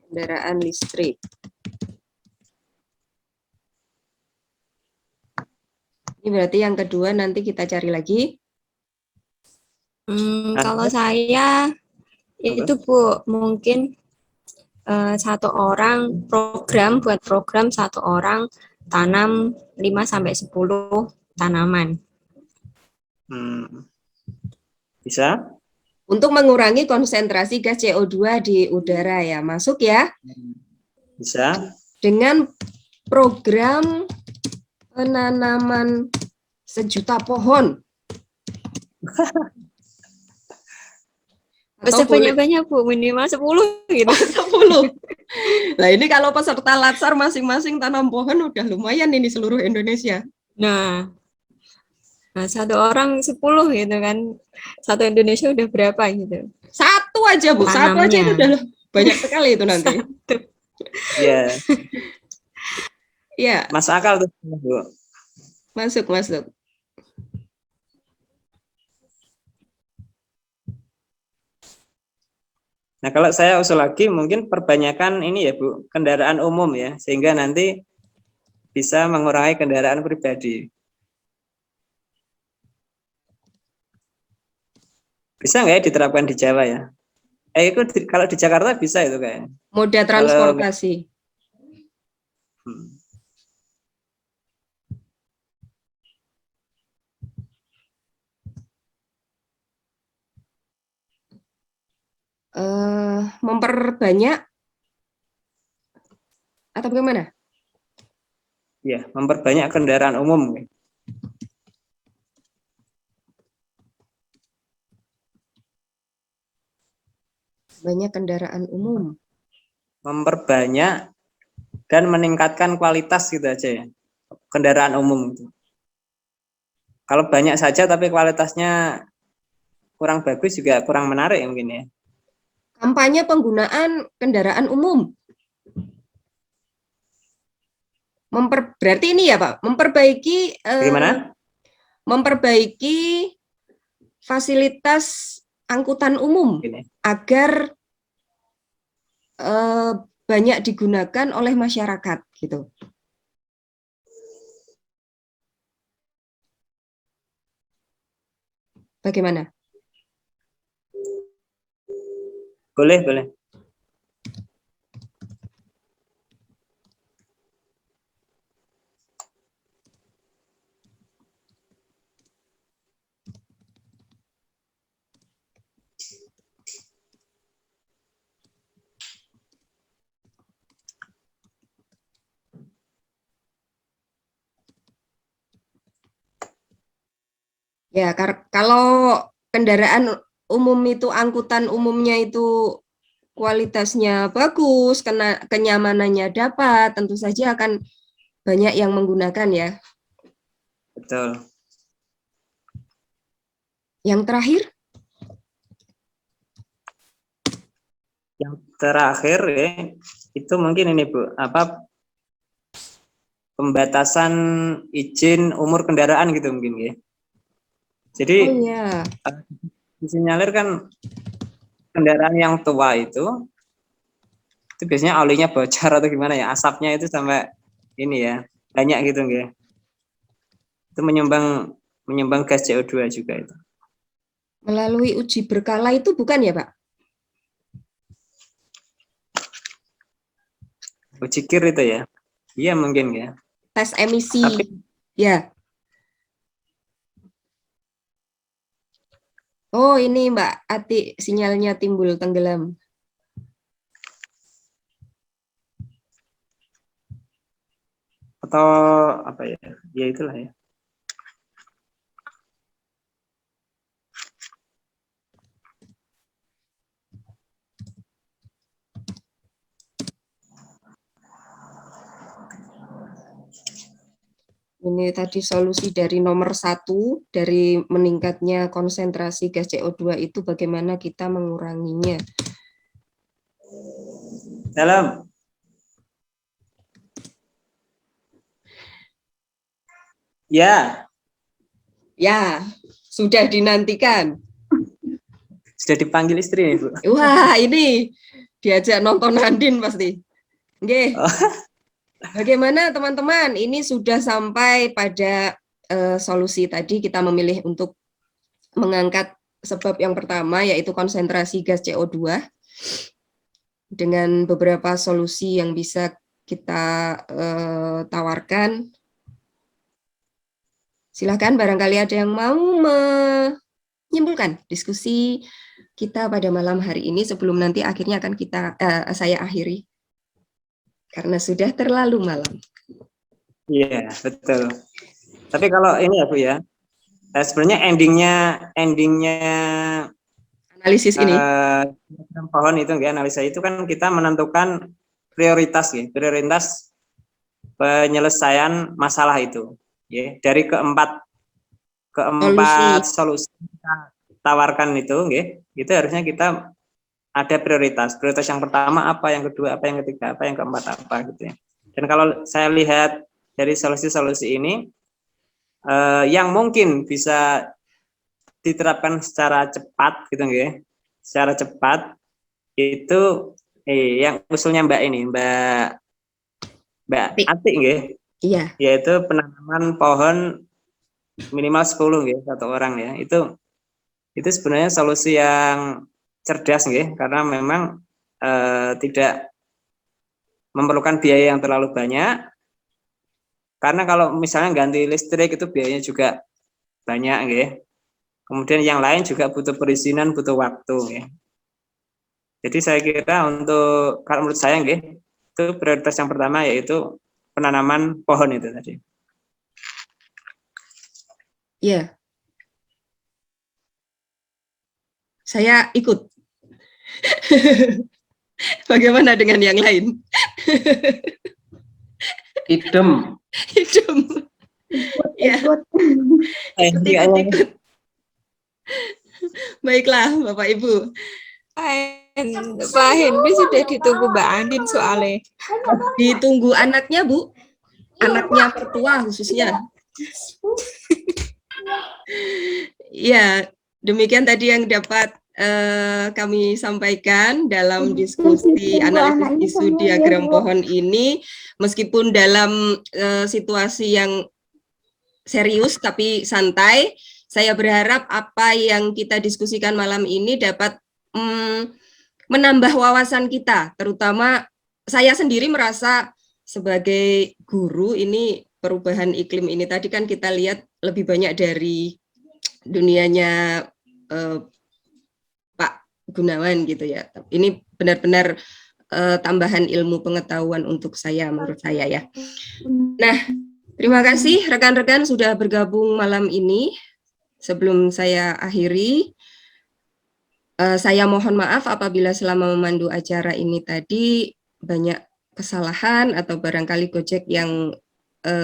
kendaraan listrik. Ini berarti yang kedua nanti kita cari lagi. Kalau saya itu Bu, mungkin satu orang buat program satu orang tanam 5-10 tanaman. Bisa? Untuk mengurangi konsentrasi gas CO2 di udara ya, masuk ya? Bisa. Dengan program penanaman 1.000.000 pohon. Bisa banyak-banyak Bu, minimal 10 gitu. 10. Nah ini kalau peserta Latsar masing-masing tanam pohon udah lumayan ini seluruh Indonesia. Nah, satu orang 10 gitu kan. Satu Indonesia udah berapa gitu. Satu aja Bu, satu aja itu udah banyak sekali itu nanti. Iya. Iya. Masuk akal tuh Bu. Masuk. Nah, kalau saya usul lagi mungkin perbanyakan ini ya Bu, kendaraan umum ya, sehingga nanti bisa mengurangi kendaraan pribadi. Bisa nggak ya diterapkan di Jawa ya? Itu kalau di Jakarta bisa itu kayaknya. Moda transportasi. Memperbanyak atau bagaimana? Ya, memperbanyak kendaraan umum. Banyak kendaraan umum. Memperbanyak dan meningkatkan kualitas gitu aja ya. Kendaraan umum. Kalau banyak saja tapi kualitasnya kurang bagus juga kurang menarik mungkin ya. Kampanye penggunaan kendaraan umum. Berarti ini ya Pak, memperbaiki fasilitas angkutan umum agar banyak digunakan oleh masyarakat gitu. Bagaimana? Boleh. Ya, kalau kendaraan umum itu, angkutan umumnya itu kualitasnya bagus, kenyamanannya dapat, tentu saja akan banyak yang menggunakan ya. Betul. Yang terakhir? Yang terakhir ya, itu mungkin ini Bu, pembatasan izin umur kendaraan gitu mungkin ya. Jadi disinyalir kan kendaraan yang tua itu biasanya olinya bocor atau gimana ya, asapnya itu sampai ini ya, banyak gitu ya. Itu menyumbang gas CO2 juga itu. Melalui uji berkala itu bukan ya Pak? Uji kir itu ya? Iya mungkin ya. Tes emisi. Ya. Oh ini Mbak Ati, sinyalnya timbul tenggelam. atau apa ya? Ya itulah ya. Ini tadi solusi dari nomor 1, dari meningkatnya konsentrasi gas CO2 itu bagaimana kita menguranginya. Dalam. Ya. Ya, sudah dinantikan. Sudah dipanggil istri nih, Bu. Wah, ini diajak nonton Andin pasti. Oke. Bagaimana teman-teman? Ini sudah sampai pada solusi tadi, kita memilih untuk mengangkat sebab yang pertama, yaitu konsentrasi gas CO2 dengan beberapa solusi yang bisa kita tawarkan. Silakan, barangkali ada yang mau menyimpulkan diskusi kita pada malam hari ini sebelum nanti akhirnya akan saya akhiri karena sudah terlalu malam. Iya, betul. Tapi kalau ini ya Bu ya, sebenarnya endingnya Analisis ini. Pohon itu enggak, analisa itu kan kita menentukan prioritas ya, prioritas penyelesaian masalah itu. Ya, dari keempat solusi kita tawarkan itu, ya, itu harusnya kita ada prioritas. Prioritas yang pertama apa, yang kedua apa, yang ketiga apa, yang keempat apa gitu ya. Dan kalau saya lihat dari solusi-solusi ini yang mungkin bisa diterapkan secara cepat gitu ya. Secara cepat itu yang usulnya Mbak Atik nggih. Iya. Yaitu penanaman pohon minimal 10 nggih, 1 orang ya. Itu sebenarnya solusi yang cerdas nggih, karena memang tidak memerlukan biaya yang terlalu banyak. Karena kalau misalnya ganti listrik itu biayanya juga banyak nggih. Kemudian yang lain juga butuh perizinan, butuh waktu nggih. Jadi saya kira untuk, kalau menurut saya nggih, itu prioritas yang pertama yaitu penanaman pohon itu tadi. Iya. Saya ikut. Bagaimana dengan yang lain? Idem. Ya. Ikut. Baiklah, Bapak Ibu. Pak Henry sudah ditunggu Mbak Andin soalnya. Ditunggu anaknya, Bu. Anaknya mertua khususnya. Ya, demikian tadi yang dapat kami sampaikan dalam diskusi analisis isu diagram pohon ini. Meskipun dalam situasi yang serius tapi santai, saya berharap apa yang kita diskusikan malam ini dapat menambah wawasan kita, terutama saya sendiri merasa sebagai guru ini perubahan iklim ini tadi kan kita lihat lebih banyak dari dunianya Pak Gunawan gitu ya. Ini benar-benar tambahan ilmu pengetahuan untuk saya, menurut saya ya. Nah, terima kasih rekan-rekan sudah bergabung malam ini. Sebelum saya akhiri, saya mohon maaf apabila selama memandu acara ini tadi banyak kesalahan atau barangkali gojek yang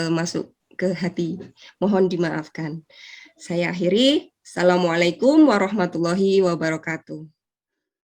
masuk ke hati. Mohon dimaafkan. Saya akhiri. Assalamualaikum warahmatullahi wabarakatuh.